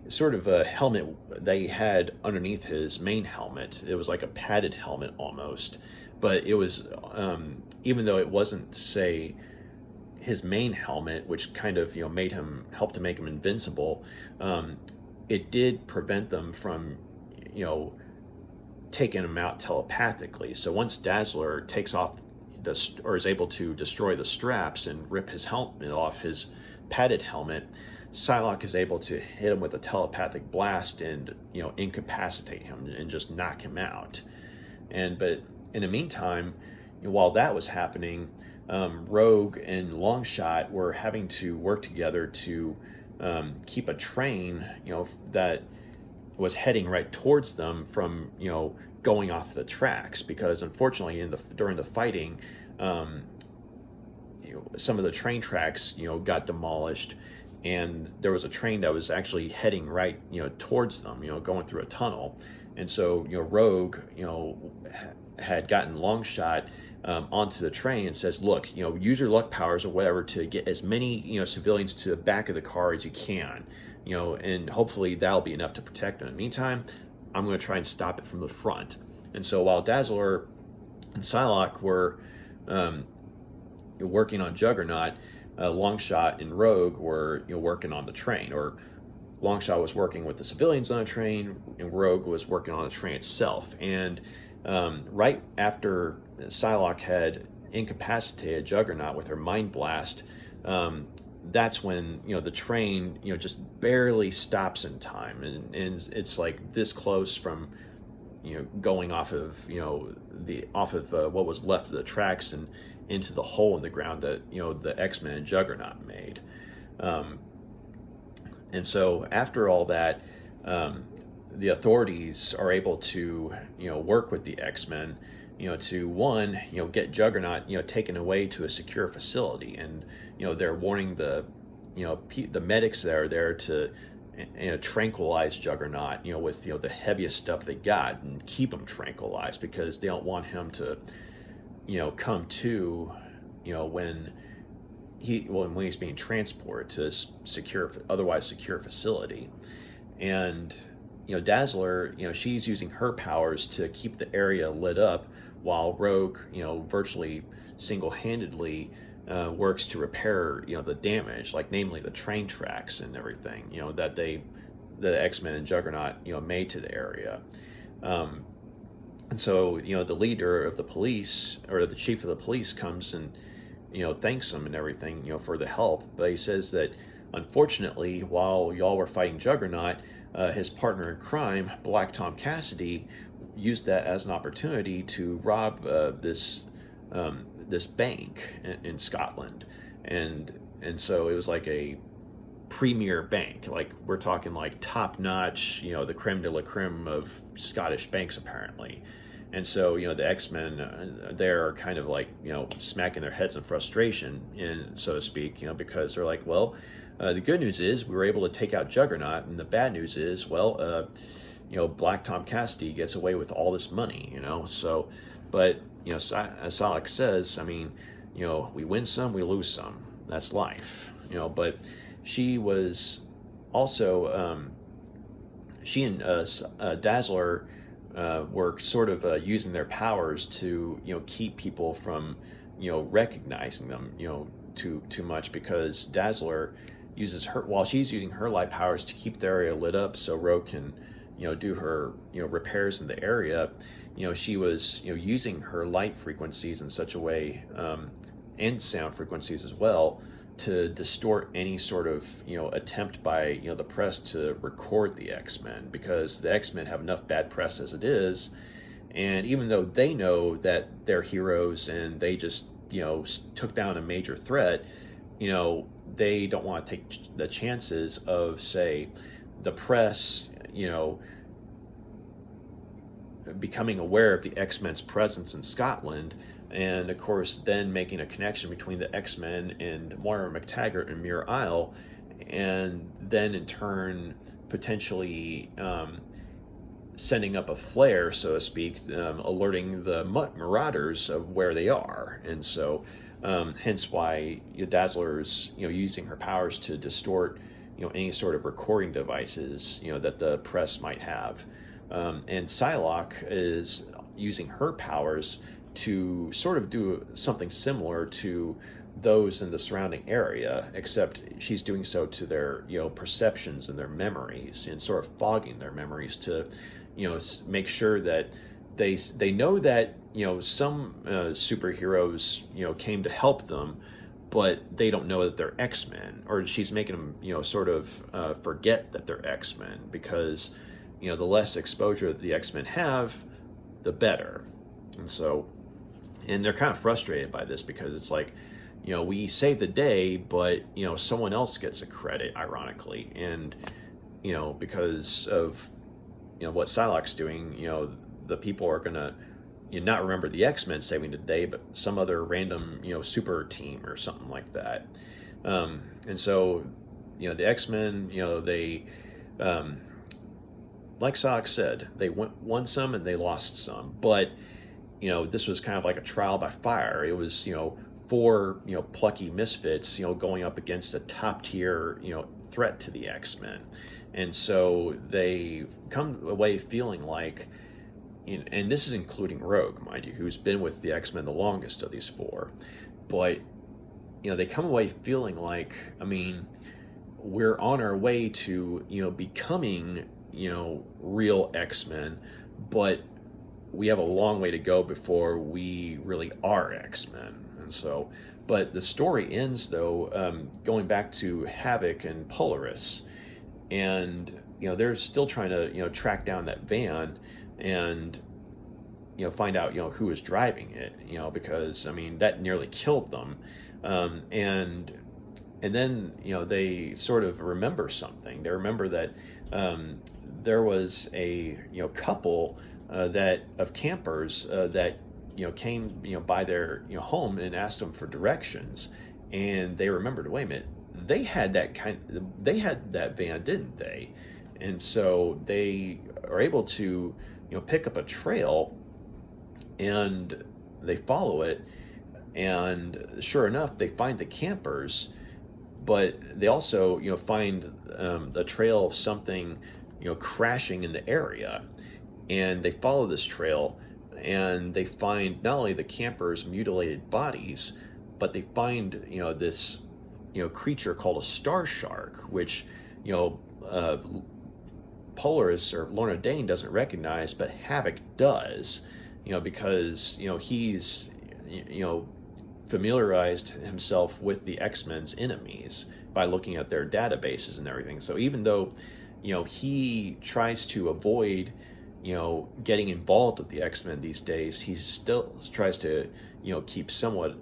sort of a helmet that he had underneath his main helmet. It was like a padded helmet almost, but it was even though it wasn't, say, his main helmet, which kind of helped to make him invincible, it did prevent them from taking him out telepathically. So once Dazzler takes off or is able to destroy the straps and rip his helmet off, his padded helmet, Psylocke is able to hit him with a telepathic blast and incapacitate him and just knock him out. But in the meantime, while that was happening, Rogue and Longshot were having to work together to keep a train, that was heading right towards them from, going off the tracks, because unfortunately during the fighting, some of the train tracks, got demolished, and there was a train that was actually heading right, towards them, going through a tunnel. And so, Rogue, had gotten Longshot onto the train and says, look, use your luck powers or whatever to get as many, civilians to the back of the car as you can, and hopefully that'll be enough to protect them. In the meantime, I'm going to try and stop it from the front. And so while Dazzler and Psylocke were working on Juggernaut, Longshot and Rogue were working on the train, or Longshot was working with the civilians on the train, and Rogue was working on the train itself. And right after Psylocke had incapacitated Juggernaut with her mind blast, that's when the train just barely stops in time, and it's like this close from going off of what was left of the tracks and into the hole in the ground that the X-Men and Juggernaut made. And so after all that, the authorities are able to work with the X-Men to get Juggernaut taken away to a secure facility, and they're warning the the medics that are there to tranquilize Juggernaut with the heaviest stuff they got, and keep him tranquilized, because they don't want him to come to when he's being transported to a otherwise secure facility. And Dazzler, she's using her powers to keep the area lit up, while Rogue, virtually single-handedly works to repair, the damage, like namely the train tracks and everything, that the X-Men and Juggernaut, made to the area. And so, the leader of the police, or the chief of the police, comes and, thanks him and everything, for the help. But he says that, unfortunately, while y'all were fighting Juggernaut, his partner in crime, Black Tom Cassidy, used that as an opportunity to rob this bank in Scotland, and so it was like a premier bank, like we're talking like top notch, the creme de la creme of Scottish banks apparently. And so the X-Men they're kind of like smacking their heads in frustration, so to speak, because they're like, well, the good news is we were able to take out Juggernaut, and the bad news is, well, Black Tom Cassidy gets away with all this money, so, but as Psylocke says, I mean, we win some, we lose some, that's life, but she was also she and Dazzler were sort of using their powers to keep people from recognizing them too much, because Dazzler uses while she's using her light powers to keep the area lit up so Rogue can do her repairs in the area. She was using her light frequencies in such a way, and sound frequencies as well, to distort any sort of attempt by the press to record the X-Men, because the X-Men have enough bad press as it is, and even though they know that they're heroes and they just took down a major threat, they don't want to take the chances of, say, the press becoming aware of the X-Men's presence in Scotland, and of course then making a connection between the X-Men and Moira McTaggart and Muir Isle, and then in turn potentially sending up a flare, so to speak, alerting the Marauders of where they are. And so hence why Dazzler's using her powers to distort any sort of recording devices that the press might have. And Psylocke is using her powers to sort of do something similar to those in the surrounding area, except she's doing so to their perceptions and their memories, and sort of fogging their memories to make sure that they know that some superheroes came to help them, but they don't know that they're X-Men, or she's making them sort of forget that they're X-Men, because the less exposure that the X-Men have, the better. And so and they're kind of frustrated by this because it's like, we saved the day, but someone else gets a credit, ironically, and because of what Psylocke's doing, the people are gonna not remember the X-Men saving the day, but some other random super team or something like that. And so the X-Men, they like Psylocke said, they won some and they lost some, but this was kind of like a trial by fire. It was four plucky misfits going up against a top tier threat to the X-Men, and so they come away feeling like, and this is including Rogue, mind you, who's been with the X-Men the longest of these four, but they come away feeling like, I mean, we're on our way to becoming real X-Men, but we have a long way to go before we really are X-Men. And so, but the story ends though, going back to Havok and Polaris, and they're still trying to track down that van and find out who is driving it, because I mean that nearly killed them, and then they sort of remember something. They remember that there was a couple that of campers that came by their home and asked them for directions, and they remembered, wait a minute, they had that van, didn't they? And so they are able to pick up a trail, and they follow it, and sure enough they find the campers, but they also find the trail of something crashing in the area, and they follow this trail, and they find not only the campers' mutilated bodies, but they find this creature called a star shark, which Polaris or Lorna Dane doesn't recognize, but Havok does, because he's familiarized himself with the X-Men's enemies by looking at their databases and everything. So even though he tries to avoid getting involved with the X-Men these days, he still tries to keep somewhat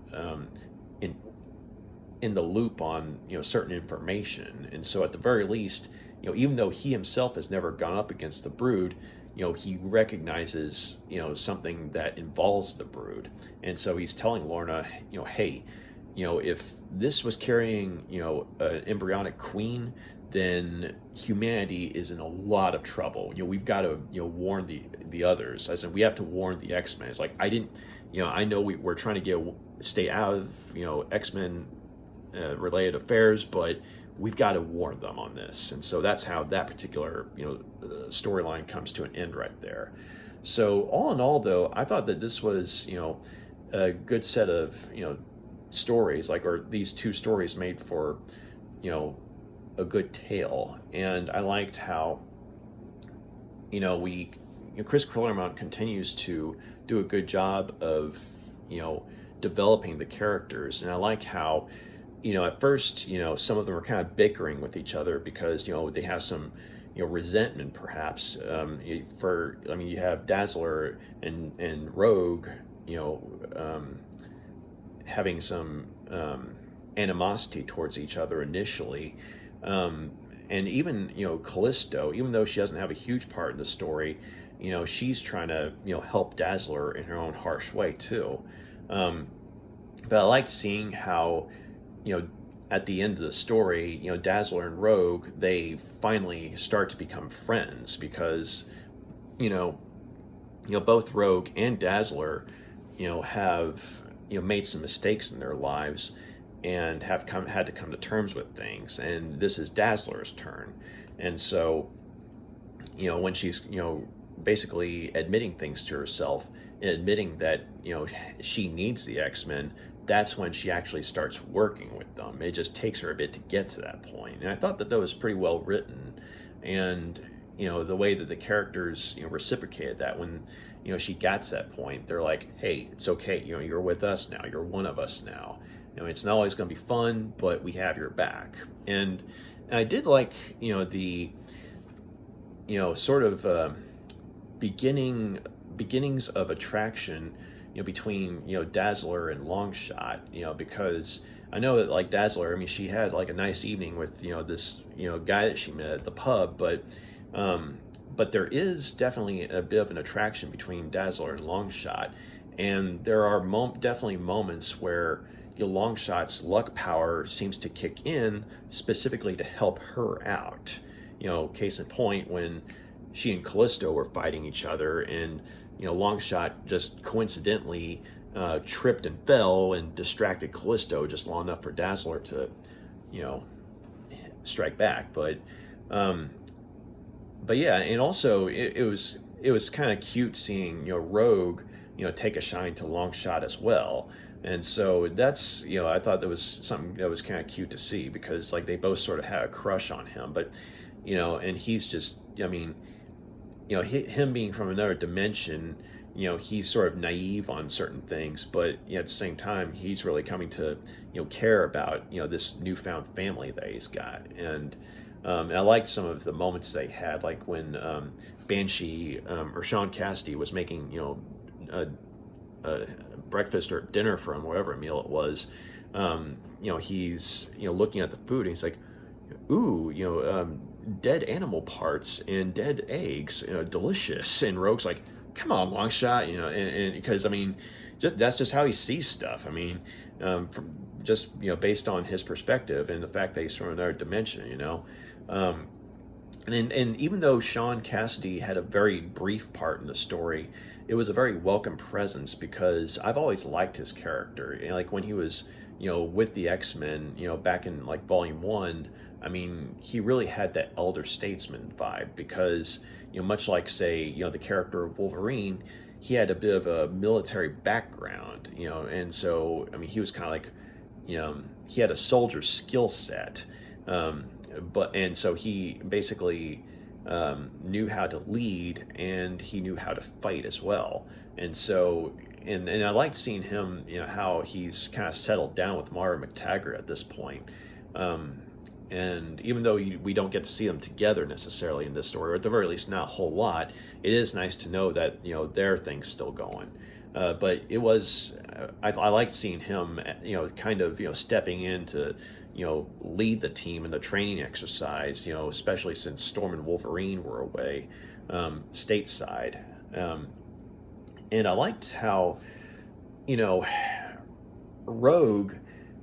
in the loop on certain information. And so at the very least, even though he himself has never gone up against the Brood, he recognizes something that involves the Brood. And so he's telling Lorna, hey, if this was carrying an embryonic queen, then humanity is in a lot of trouble. We've got to warn the others. I said we have to warn the X-Men. It's like, I didn't, I know we're trying to stay out of X-Men related affairs, but we've got to warn them on this. And so that's how that particular storyline comes to an end right there. So all in all, though, I thought that this was a good set of stories, or these two stories made for a good tale. And I liked how Chris Claremont continues to do a good job of developing the characters. And I like how at first some of them are kind of bickering with each other because they have some resentment, perhaps. You have Dazzler and Rogue having some animosity towards each other initially. And even Callisto, even though she doesn't have a huge part in the story, she's trying to help Dazzler in her own harsh way too. But I liked seeing how at the end of the story, Dazzler and Rogue, they finally start to become friends because both Rogue and Dazzler have made some mistakes in their lives and have had to come to terms with things, and this is Dazzler's turn. And so when she's basically admitting things to herself and admitting that she needs the X-Men, that's when she actually starts working with them. It just takes her a bit to get to that point, and I thought that was pretty well written. And the way that the characters reciprocated that when she got to that point, they're like, hey, it's okay, you're with us now, you're one of us now. It's not always going to be fun, but we have your back. And I did like the sort of beginnings of attraction between, Dazzler and Longshot, because I know that, like, Dazzler, I mean, she had like a nice evening with, this, guy that she met at the pub, but there is definitely a bit of an attraction between Dazzler and Longshot. And there are definitely moments where Longshot's luck power seems to kick in specifically to help her out. Case in point, when she and Callisto were fighting each other, and Longshot just coincidentally tripped and fell and distracted Callisto just long enough for Dazzler to, strike back. But yeah, and also it was kind of cute seeing Rogue take a shine to Longshot as well. And so that's, I thought that was something that was kind of cute to see, because like they both sort of had a crush on him. But and he's just, I mean, him being from another dimension, he's sort of naive on certain things, but at the same time he's really coming to care about this newfound family that he's got. And I liked some of the moments they had, like when Banshee or Sean Cassidy was making a breakfast or dinner for him, whatever meal it was. He's looking at the food and he's like, ooh, dead animal parts and dead eggs, delicious. And Rogue's like, come on, Longshot, and because I mean, that's just how he sees stuff. I mean, from just based on his perspective and the fact that he's from another dimension, and even though Sean Cassidy had a very brief part in the story, it was a very welcome presence, because I've always liked his character. Like when he was with the X-Men, back in like Volume 1, I mean, he really had that elder statesman vibe, because much like, say, the character of Wolverine, he had a bit of a military background, and so I mean, he was kind of like, he had a soldier skill set, and so he basically knew how to lead, and he knew how to fight as well. And so, and I liked seeing him, how he's kind of settled down with Mara McTaggart at this point. And even though we don't get to see them together necessarily in this story, or at the very least not a whole lot, it is nice to know that their thing's still going. But it was, I liked seeing him, kind of stepping in to lead the team in the training exercise, especially since Storm and Wolverine were away stateside. And I liked how Rogue,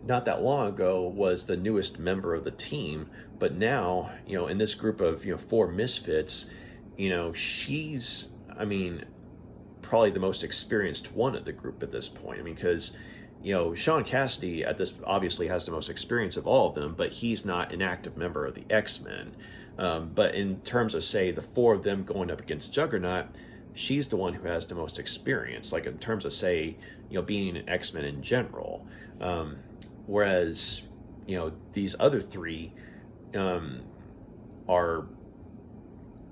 not that long ago, was the newest member of the team, but now, in this group of, 4 misfits, she's, I mean, probably the most experienced one of the group at this point. I mean, because, Sean Cassidy at this obviously has the most experience of all of them, but he's not an active member of the X-Men. But in terms of, say, the 4 of them going up against Juggernaut, she's the one who has the most experience, like in terms of, say, being an X-Men in general. Whereas, these other 3 are,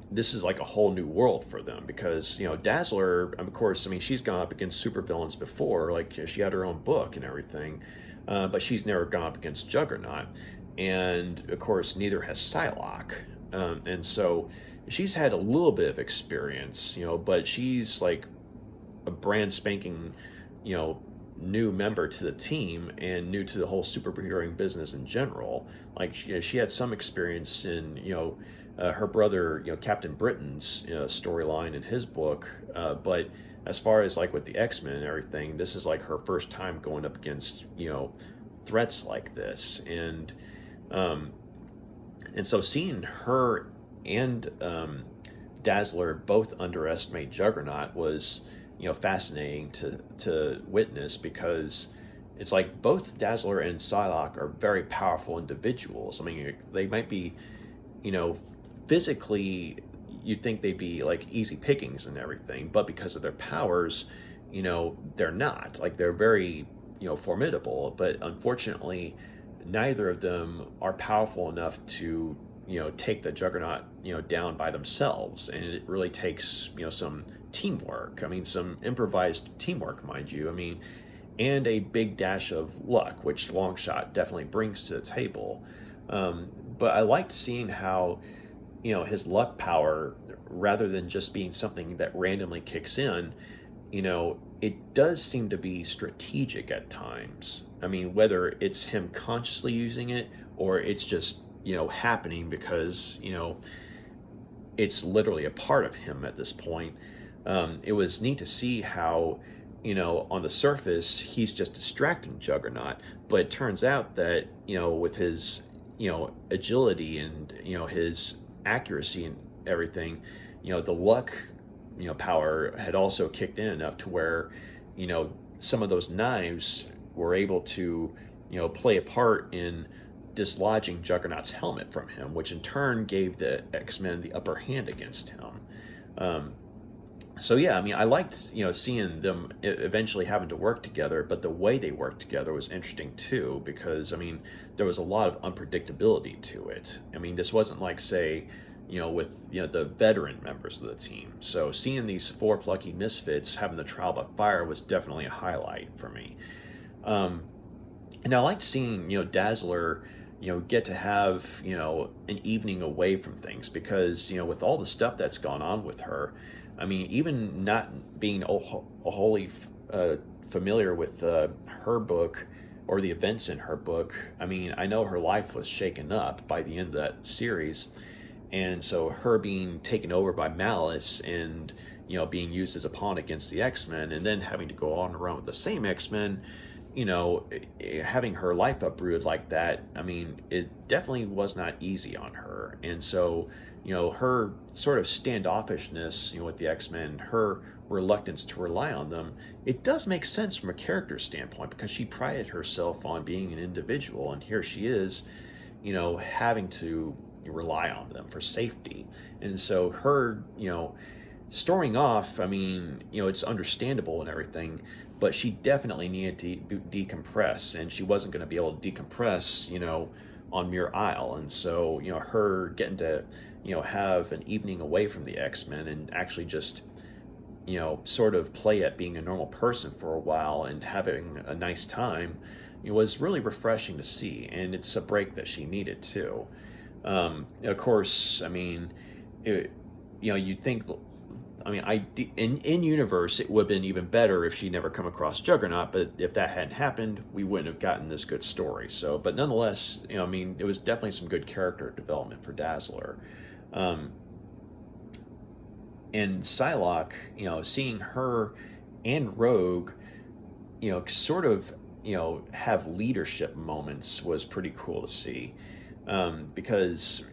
this is like a whole new world for them, because, Dazzler, of course, I mean, she's gone up against supervillains before, like she had her own book and everything, but she's never gone up against Juggernaut. And of course, neither has Psylocke. And so she's had a little bit of experience, but she's like a brand spanking, new member to the team and new to the whole superheroing business in general. Like, she had some experience in, her brother, Captain Britain's storyline in his book. But as far as like with the X-Men and everything, this is like her first time going up against, threats like this. And so seeing her and Dazzler both underestimate Juggernaut was, fascinating to witness, because it's like both Dazzler and Psylocke are very powerful individuals. I mean, they might be, physically, you'd think they'd be like easy pickings and everything, but because of their powers, they're not. Like, they're very, formidable, but unfortunately, neither of them are powerful enough to, take the Juggernaut, down by themselves. And it really takes, some teamwork. I mean, some improvised teamwork, mind you. I mean, and a big dash of luck, which Longshot definitely brings to the table. But I liked seeing how, his luck power, rather than just being something that randomly kicks in, it does seem to be strategic at times. I mean, whether it's him consciously using it or it's just, happening because, it's literally a part of him at this point. It was neat to see how, on the surface, he's just distracting Juggernaut, but it turns out that, with his, agility and, his accuracy and everything, the luck, power had also kicked in enough to where, some of those knives were able to, play a part in dislodging Juggernaut's helmet from him, which in turn gave the X-Men the upper hand against him. So yeah, I mean, I liked, seeing them eventually having to work together, but the way they worked together was interesting too, because, I mean, there was a lot of unpredictability to it. I mean, this wasn't like, say, with, the veteran members of the team. So seeing these four plucky misfits having the trial by fire was definitely a highlight for me. And I liked seeing, Dazzler, get to have, an evening away from things because, with all the stuff that's gone on with her, I mean, even not being wholly familiar with her book or the events in her book, I mean, I know her life was shaken up by the end of that series. And so her being taken over by Malice and, being used as a pawn against the X-Men and then having to go on and run with the same X-Men, having her life uprooted like that, I mean, it definitely was not easy on her. And so, her sort of standoffishness, with the X-Men, her reluctance to rely on them, it does make sense from a character standpoint because she prided herself on being an individual, and here she is, having to rely on them for safety. And so her, storming off, I mean, it's understandable and everything, but she definitely needed to decompress, and she wasn't going to be able to decompress, on Muir Isle. And so, her getting to, have an evening away from the X-Men and actually just, sort of play at being a normal person for a while and having a nice time, it was really refreshing to see. And it's a break that she needed too. Of course, I mean, you'd think, I mean, in universe, it would have been even better if she never come across Juggernaut, but if that hadn't happened, we wouldn't have gotten this good story. So, but nonetheless, I mean, it was definitely some good character development for Dazzler. And Psylocke, seeing her and Rogue, sort of, have leadership moments was pretty cool to see. Because,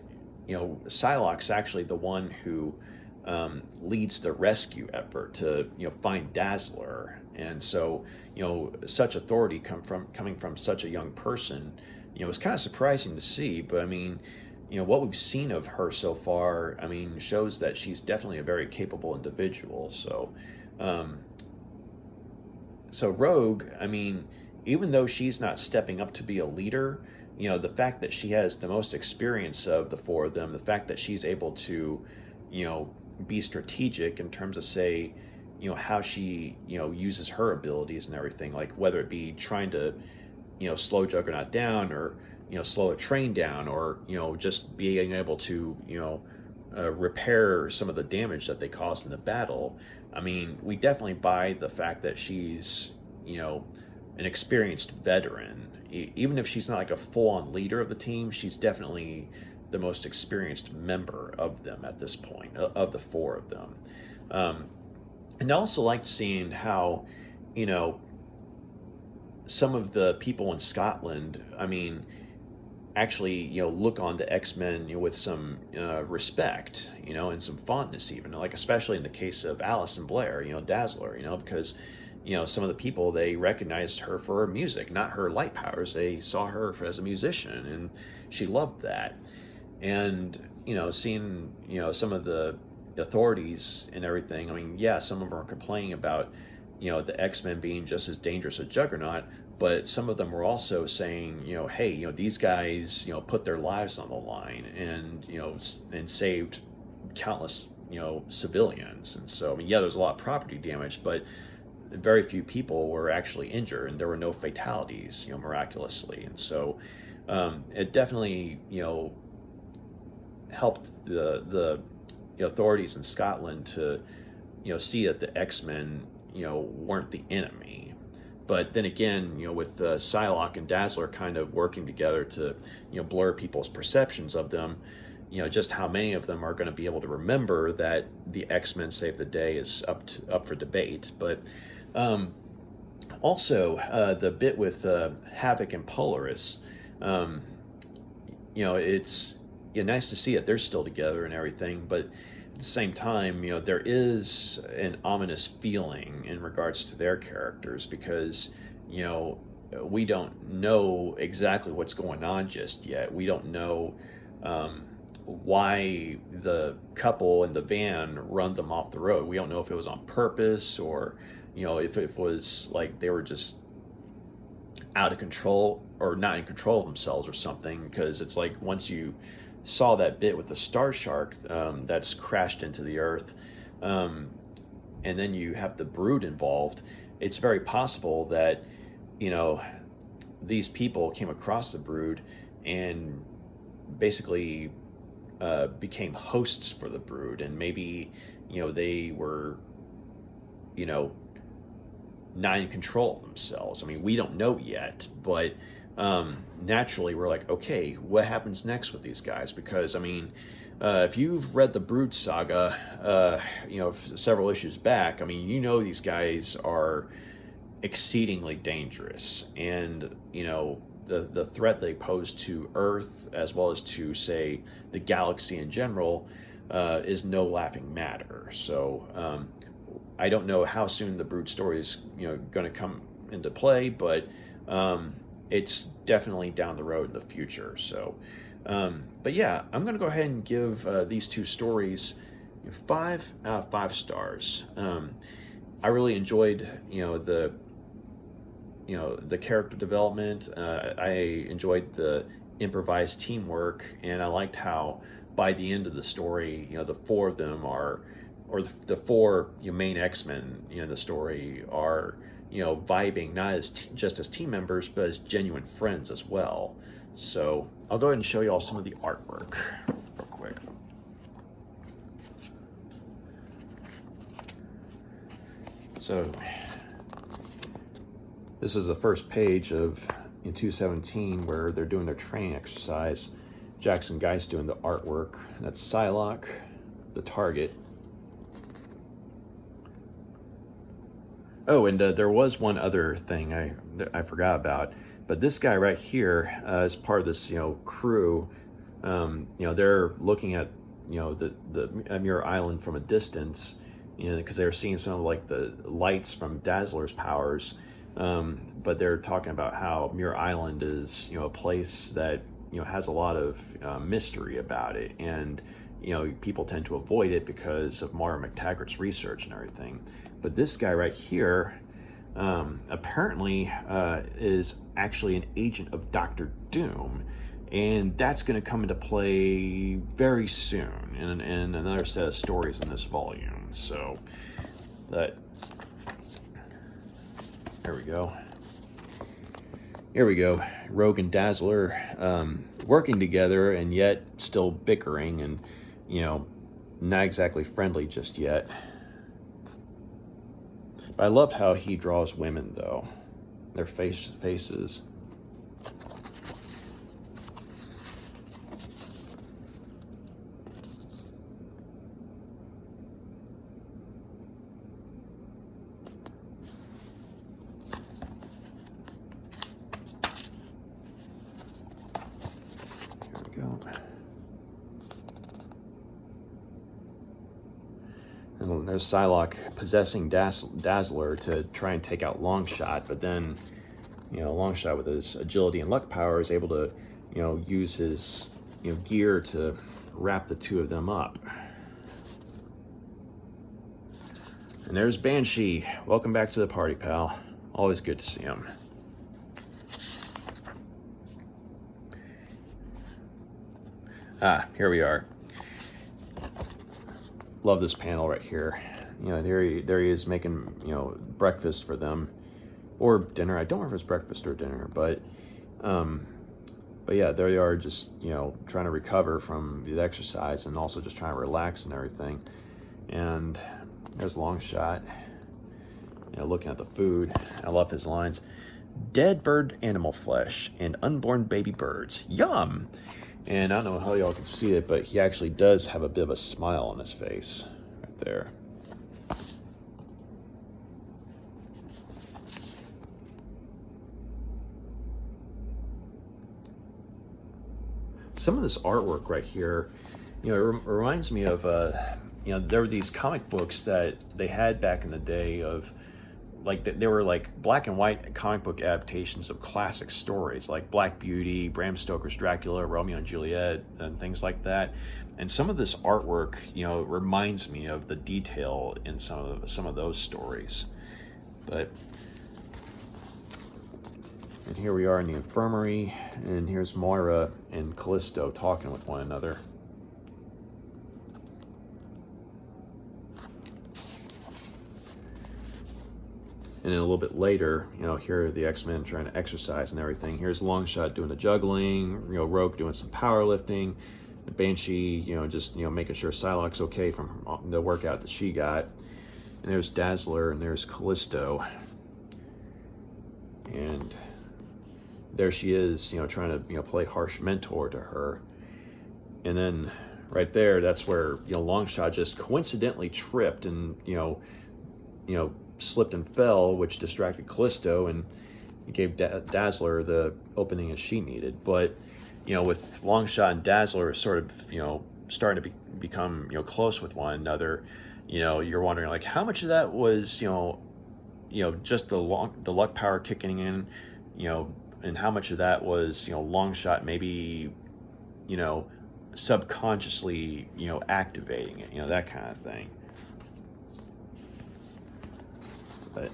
Psylocke's actually the one who leads the rescue effort to, find Dazzler. And so, such authority coming from such a young person, was kind of surprising to see. But I mean, what we've seen of her so far, I mean, shows that she's definitely a very capable individual. So, so Rogue, I mean, even though she's not stepping up to be a leader, the fact that she has the most experience of the four of them, the fact that she's able to, be strategic in terms of, say, how she, uses her abilities and everything, like whether it be trying to, slow Juggernaut down or, slow a train down or, just being able to, repair some of the damage that they caused in the battle. I mean, we definitely buy the fact that she's, an experienced veteran. Even if she's not like a full-on leader of the team, she's definitely the most experienced member of them at this point, of the four of them. And I also liked seeing how, some of the people in Scotland, I mean, actually, look on the X-Men, with some respect, and some fondness even, like especially in the case of Alice and Blair, Dazzler, because some of the people, they recognized her for her music, not her light powers. They saw her as a musician, and she loved that. And, seeing, some of the authorities and everything, I mean, yeah, some of them are complaining about, the X-Men being just as dangerous as Juggernaut, but some of them were also saying, hey, these guys, put their lives on the line and, and saved countless, civilians. And so, I mean, yeah, there's a lot of property damage, but very few people were actually injured, and there were no fatalities, miraculously. And so it definitely, helped the authorities in Scotland to, see that the X-Men, weren't the enemy. But then again, with Psylocke and Dazzler kind of working together to, blur people's perceptions of them, just how many of them are going to be able to remember that the X-Men save the day is up for debate. But also the bit with Havok and Polaris, it's nice to see that they're still together and everything, but at the same time, there is an ominous feeling in regards to their characters because, we don't know exactly what's going on just yet. We don't know why the couple in the van run them off the road. We don't know if it was on purpose or, if it was like they were just out of control or not in control of themselves or something, because it's like once you saw that bit with the star shark that's crashed into the earth, and then you have the brood involved, it's very possible that these people came across the brood and basically became hosts for the brood, and maybe they were not in control of themselves. I mean, we don't know yet, but naturally we're like, okay, what happens next with these guys? Because I mean, if you've read the Brood saga, several issues back, I mean, these guys are exceedingly dangerous, and the threat they pose to Earth as well as to, say, the galaxy in general is no laughing matter. So I don't know how soon the Brood story is going to come into play, but it's definitely down the road in the future. So but yeah, I'm going to go ahead and give these two stories 5 out of 5 stars. I really enjoyed the character development. I enjoyed the improvised teamwork, and I liked how by the end of the story, the 4 of them are, or the 4 main X-Men in the story are vibing not as just as team members, but as genuine friends as well. So I'll go ahead and show you all some of the artwork real quick. So this is the first page of 217 where they're doing their training exercise. Jackson Guice doing the artwork. That's Psylocke, the target. Oh, and there was one other thing I forgot about, but this guy right here is part of this crew. They're looking at the Muir Island from a distance, because they're seeing some of like the lights from Dazzler's powers. But they're talking about how Muir Island is a place that has a lot of mystery about it, and people tend to avoid it because of Mara McTaggart's research and everything. But this guy right here apparently is actually an agent of Doctor Doom, and that's going to come into play very soon in another set of stories in this volume. So that, there we go. Here we go. Rogue and Dazzler working together and yet still bickering and not exactly friendly just yet. But I loved how he draws women, though. Their faces. Here we go. And there's Psylocke possessing Dazzler to try and take out Longshot, but then, Longshot with his agility and luck power is able to, use his, gear to wrap the two of them up. And there's Banshee. Welcome back to the party, pal. Always good to see him. Ah, here we are. Love this panel right here. There he is making, breakfast for them, or dinner. I don't know if it's breakfast or dinner, but yeah, there they are, just trying to recover from the exercise and also just trying to relax and everything. And there's Longshot, You know, looking at the food. I love his lines. Dead bird animal flesh and unborn baby birds. Yum! And I don't know how y'all can see it, but he actually does have a bit of a smile on his face right there. Some of this artwork right here, you know, it reminds me of, you know, there were these comic books that they had back in the day of, like, they were like black and white comic book adaptations of classic stories like Black Beauty, Bram Stoker's Dracula, Romeo and Juliet, and things like that. And some of this artwork, you know, reminds me of the detail in some of those stories. But, and here we are in the infirmary, and here's Moira and Callisto talking with one another. And then a little bit later, you know, here are the X-Men trying to exercise and everything. Here's Longshot doing the juggling, you know, Rogue doing some powerlifting, Banshee, you know, just, you know, making sure Psylocke's okay from the workout that she got. And there's Dazzler, and there's Callisto. And there she is, you know, trying to, you know, play harsh mentor to her. And then right there, that's where, you know, Longshot just coincidentally tripped and, you know, slipped and fell, which distracted Callisto and gave Dazzler the opening that she needed. But, you know, with Longshot and Dazzler sort of, you know, starting to become, you know, close with one another, you know, you're wondering, like, how much of that was, you know, just the luck power kicking in, you know, and how much of that was, you know, Longshot maybe, you know, subconsciously, you know, activating it, you know, that kind of thing. But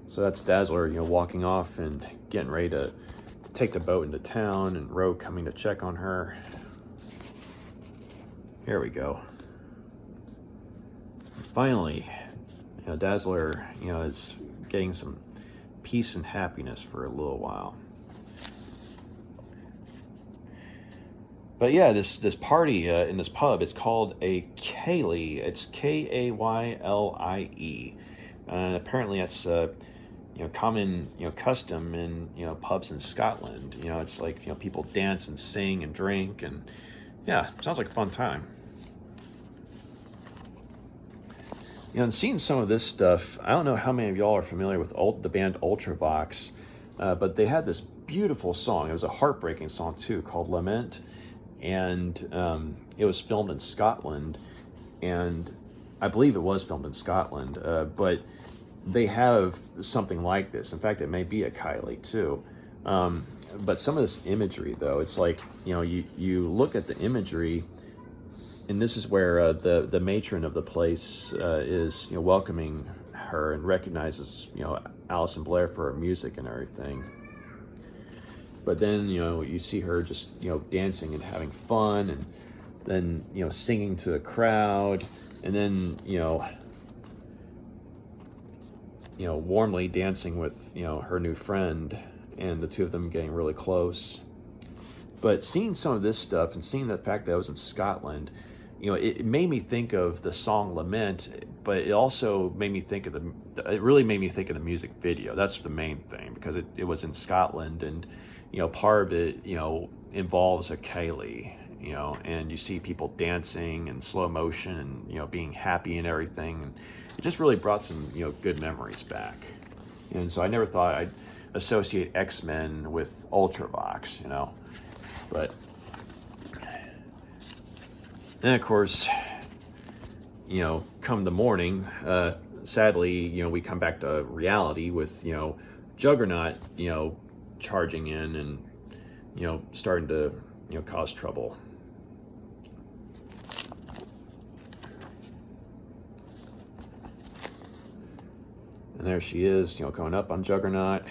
so that's Dazzler, you know, walking off and getting ready to take the boat into town, and Rogue coming to check on her. Here we go. Finally, you know, Dazzler, you know, is getting some peace and happiness for a little while. But yeah, this party in this pub, it's called a Kaylie. It's K-A-Y-L-I-E. And apparently that's you know, common, you know, custom in, you know, pubs in Scotland. You know, it's like, you know, people dance and sing and drink, and yeah, sounds like a fun time. You know, and seeing some of this stuff, I don't know how many of y'all are familiar with the band Ultravox, but they had this beautiful song. It was a heartbreaking song too, called Lament. And it was filmed in Scotland, and I believe it was filmed in Scotland, but they have something like this. In fact, it may be a Kaylie too. But some of this imagery, though, it's like, you know, you look at the imagery, and this is where the matron of the place is, you know, welcoming her and recognizes, you know, Alison Blair for her music and everything. But then, you know, you see her just, you know, dancing and having fun, and then, you know, singing to the crowd, and then, you know, warmly dancing with, you know, her new friend, and the two of them getting really close. But seeing some of this stuff and seeing the fact that I was in Scotland, you know, it made me think of the song Lament, but it also made me think of it really made me think of the music video. That's the main thing, because it was in Scotland, and, you know, part of it, you know, involves a Kaylie, you know, and you see people dancing in slow motion and, you know, being happy and everything. And it just really brought some, you know, good memories back. And so I never thought I'd associate X-Men with Ultravox, you know, but then, of course, you know, come the morning, sadly, you know, we come back to reality with, you know, Juggernaut, you know, charging in and, you know, starting to, you know, cause trouble. And there she is, you know, coming up on Juggernaut.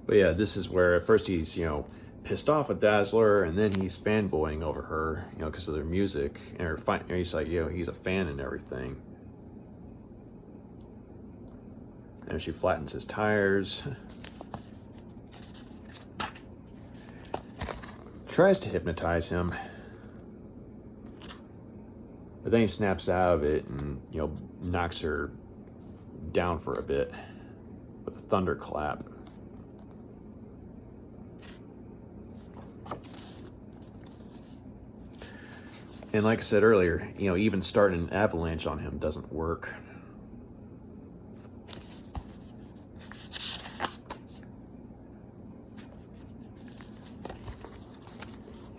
But yeah, this is where at first he's, you know, pissed off at Dazzler, and then he's fanboying over her, you know, because of their music, and he's like, you know, he's a fan and everything. And she flattens his tires. Tries to hypnotize him. But then he snaps out of it and, you know, knocks her down for a bit with a thunderclap. And like I said earlier, you know, even starting an avalanche on him doesn't work.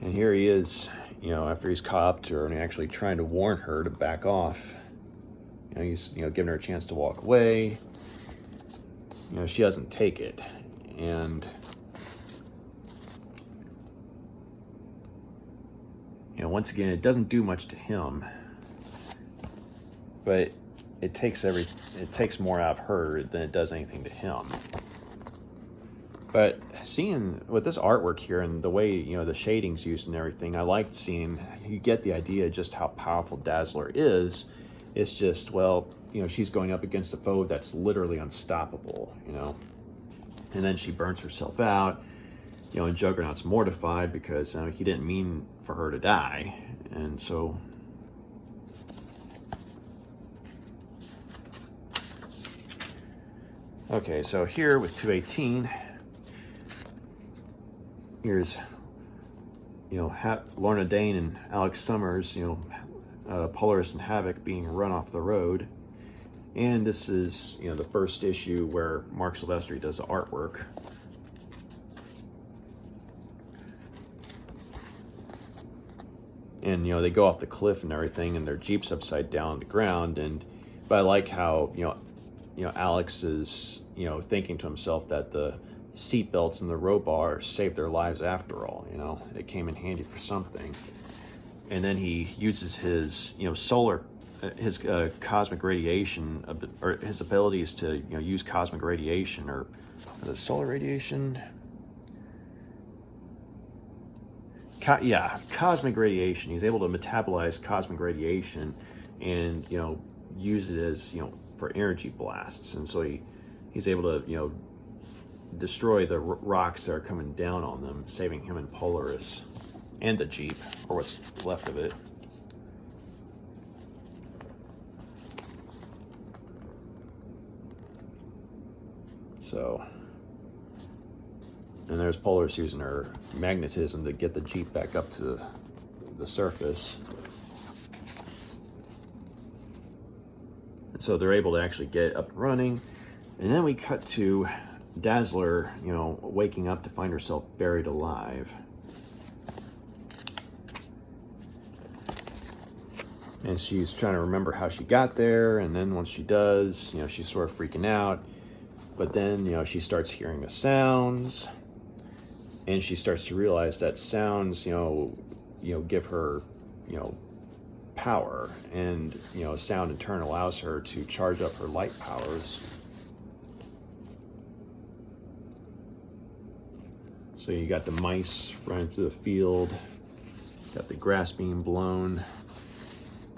And here he is, you know, after he's copped her and actually trying to warn her to back off. You know, he's, you know, giving her a chance to walk away. You know, she doesn't take it. And, you know, once again, it doesn't do much to him. But it takes more out of her than it does anything to him. But seeing with this artwork here and the way, you know, the shading's used and everything, I liked seeing, you get the idea just how powerful Dazzler is. It's just, well, you know, she's going up against a foe that's literally unstoppable, you know. And then she burns herself out, you know, and Juggernaut's mortified because he didn't mean for her to die. And so... Okay, so here with 218... Here's, you know, Lorna Dane and Alex Summers, you know, Polaris and Havok being run off the road. And this is, you know, the first issue where Marc Silvestri does the artwork. And, you know, they go off the cliff and everything, and their Jeep's upside down on the ground. But I like how, you know, Alex is, you know, thinking to himself that the seat belts and the row bar saved their lives after all. You know, it came in handy for something. And then he uses his, you know, his cosmic radiation, or his abilities to, you know, use cosmic radiation, or the solar radiation. Cosmic radiation. He's able to metabolize cosmic radiation and, you know, use it as, you know, for energy blasts. And so he's able to, you know, destroy the rocks that are coming down on them, saving him and Polaris and the Jeep, or what's left of it. So, and there's Polaris using her magnetism to get the Jeep back up to the surface. And so they're able to actually get it up and running. And then we cut to Dazzler, you know, waking up to find herself buried alive. And she's trying to remember how she got there, and then once she does, you know, she's sort of freaking out. But then, you know, she starts hearing the sounds, and she starts to realize that sounds, you know, give her, you know, power, and, you know, sound in turn allows her to charge up her light powers. So you got the mice running through the field, got the grass being blown,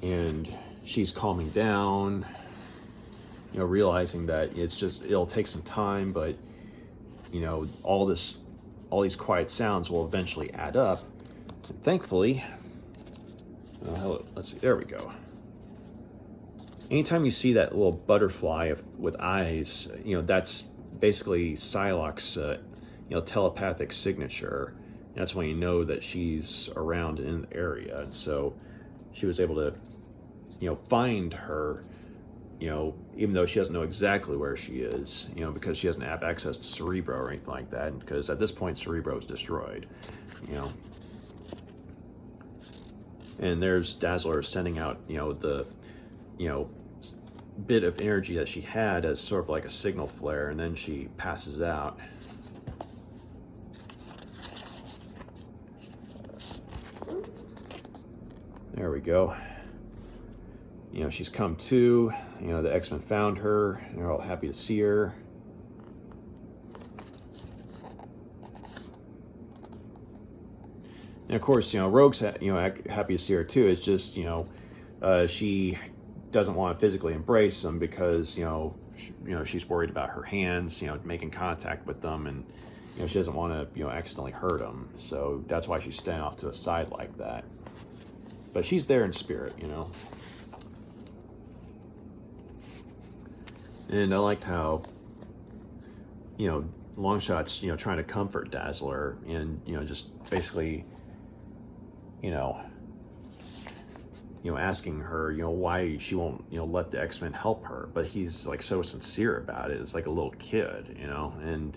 and she's calming down, you know, realizing that it'll take some time, but, you know, all these quiet sounds will eventually add up. And thankfully, let's see, there we go. Anytime you see that little butterfly with eyes, you know, that's basically Psylocke's, you know, telepathic signature. That's when you know that she's around in the area. And so she was able to, you know, find her, you know, even though she doesn't know exactly where she is, you know, because she doesn't have access to Cerebro or anything like that, because at this point Cerebro is destroyed, you know. And there's Dazzler sending out, you know, the, you know, bit of energy that she had as sort of like a signal flare, and then she passes out. There we go. You know, she's come to, you know, the X-Men found her, and they're all happy to see her. And of course, you know, Rogue's, you know, happy to see her too. It's just, you know, she doesn't want to physically embrace him because, you know, she's worried about her hands, making contact with them, and she doesn't want to accidentally hurt them. So that's why she's staying off to the side like that. But she's there in spirit, And I liked how Longshot's trying to comfort Dazzler, and just basically asking her why she won't let the X-Men help her, but he's like so sincere about it. It's like a little kid, and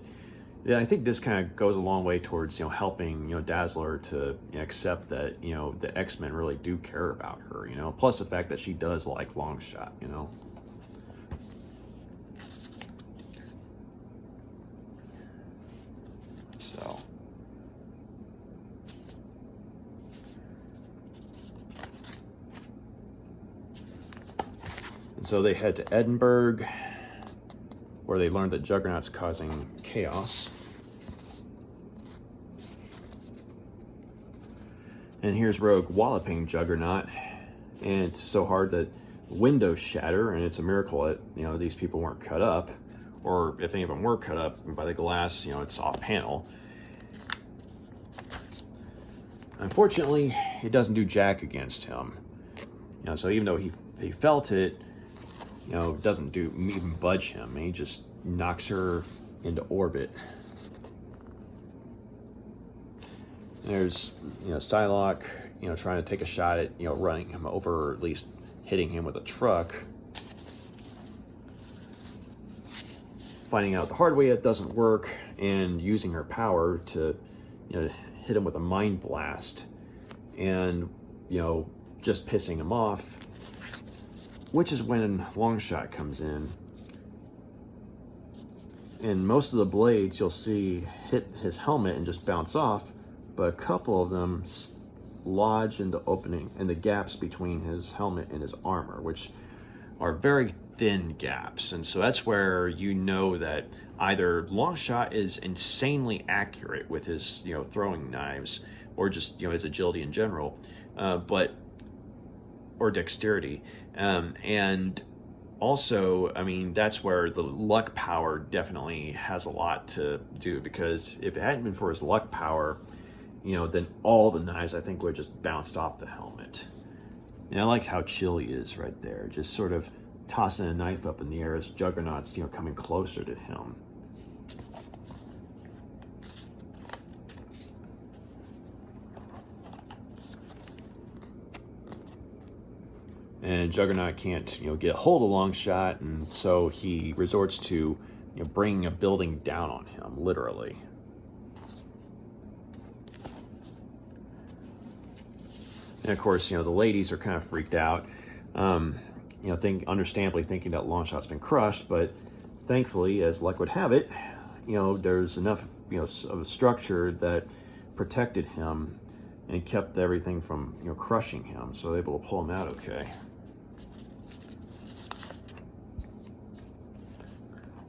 yeah, I think this kind of goes a long way towards helping Dazzler to accept that the X-Men really do care about her, plus the fact that she does like Longshot. So and so they head to Edinburgh, where they learn that Juggernaut's causing chaos. And here's Rogue walloping Juggernaut, and it's so hard that windows shatter, and it's a miracle that these people weren't cut up, or if any of them were cut up by the glass, it's off panel. Unfortunately, it doesn't do jack against him. So even though he felt it, it doesn't even budge him. He just knocks her into orbit. There's Psylocke trying to take a shot at running him over, or at least hitting him with a truck. Finding out the hard way it doesn't work, and using her power to hit him with a mind blast, and just pissing him off, which is when Longshot comes in. And most of the blades you'll see hit his helmet and just bounce off, but a couple of them lodge in the gaps between his helmet and his armor, which are very thin gaps. And so that's where that either Longshot is insanely accurate with his throwing knives, or just his agility in general, or dexterity, and also, that's where the luck power definitely has a lot to do, because if it hadn't been for his luck power, then all the knives, I think, would have just bounced off the helmet. And I like how chill he is right there, just sort of tossing a knife up in the air as Juggernaut's, coming closer to him. And Juggernaut can't, get a hold of Longshot, and so he resorts to, bringing a building down on him, literally. And of course, the ladies are kind of freaked out, understandably thinking that Longshot's been crushed, but thankfully, as luck would have it, there's enough, of a structure that protected him and kept everything from, crushing him, so they're able to pull him out okay.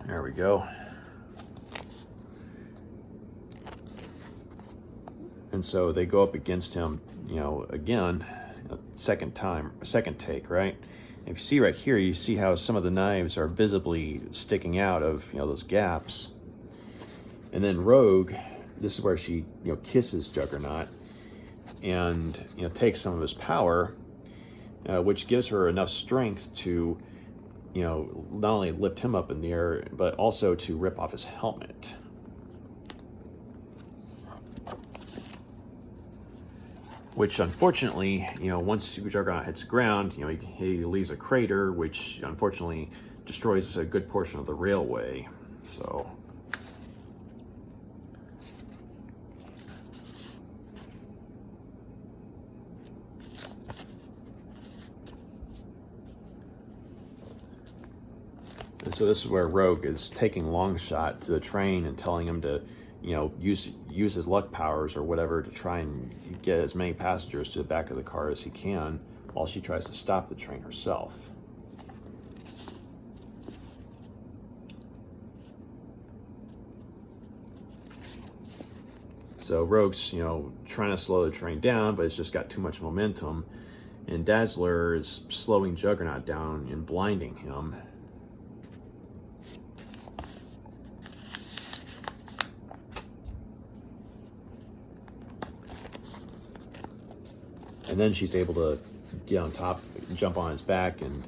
There we go. And so they go up against him, again, second take, right? If you see right here, you see how some of the knives are visibly sticking out of, those gaps. And then Rogue, this is where she, kisses Juggernaut and, takes some of his power, which gives her enough strength to, not only lift him up in the air, but also to rip off his helmet. Which, unfortunately, once Juggernaut hits the ground, he leaves a crater, which unfortunately destroys a good portion of the railway. So this is where Rogue is taking Longshot to the train and telling him to, use his luck powers or whatever to try and get as many passengers to the back of the car as he can, while she tries to stop the train herself. So Rogue's, trying to slow the train down, but it's just got too much momentum, and Dazzler is slowing Juggernaut down and blinding him. And then she's able to get on top, jump on his back, and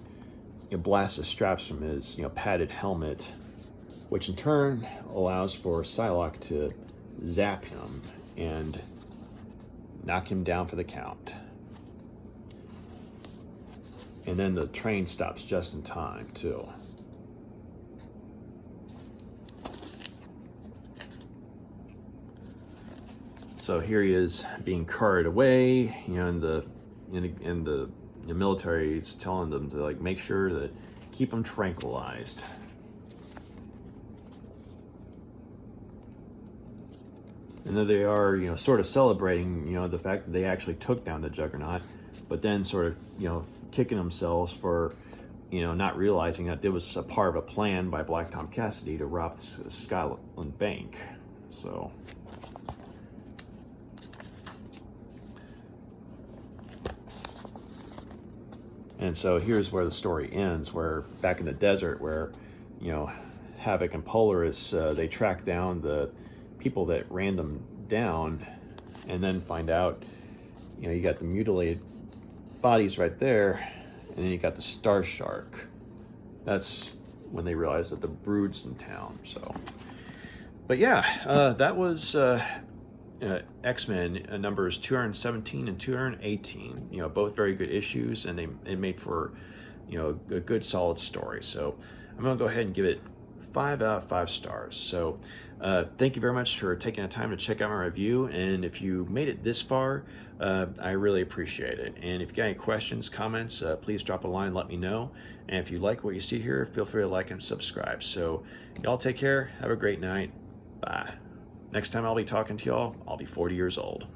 blast the straps from his padded helmet, which in turn allows for Psylocke to zap him and knock him down for the count. And then the train stops just in time, too. So here he is being carted away, and the military is telling them to make sure to keep him tranquilized. And then they are, sort of celebrating, the fact that they actually took down the Juggernaut, but then sort of, kicking themselves for, not realizing that there was a part of a plan by Black Tom Cassidy to rob the Scotland Bank. So. And so here's where the story ends, where back in the desert, where, Havok and Polaris, they track down the people that ran them down, and then find out, you got the mutilated bodies right there, and then you got the Star Shark. That's when they realized that the Brood's in town. So, but yeah, that was X-Men numbers 217 and 218. Both very good issues, and it made for a good solid story. So I'm gonna go ahead and give it 5 out of 5 stars. So thank you very much for taking the time to check out my review, and if you made it this far, I really appreciate it. And if you got any questions, comments, please drop a line, let me know. And if you like what you see here, feel free to like and subscribe. So y'all take care, have a great night, bye. Next time I'll be talking to y'all, I'll be 40 years old.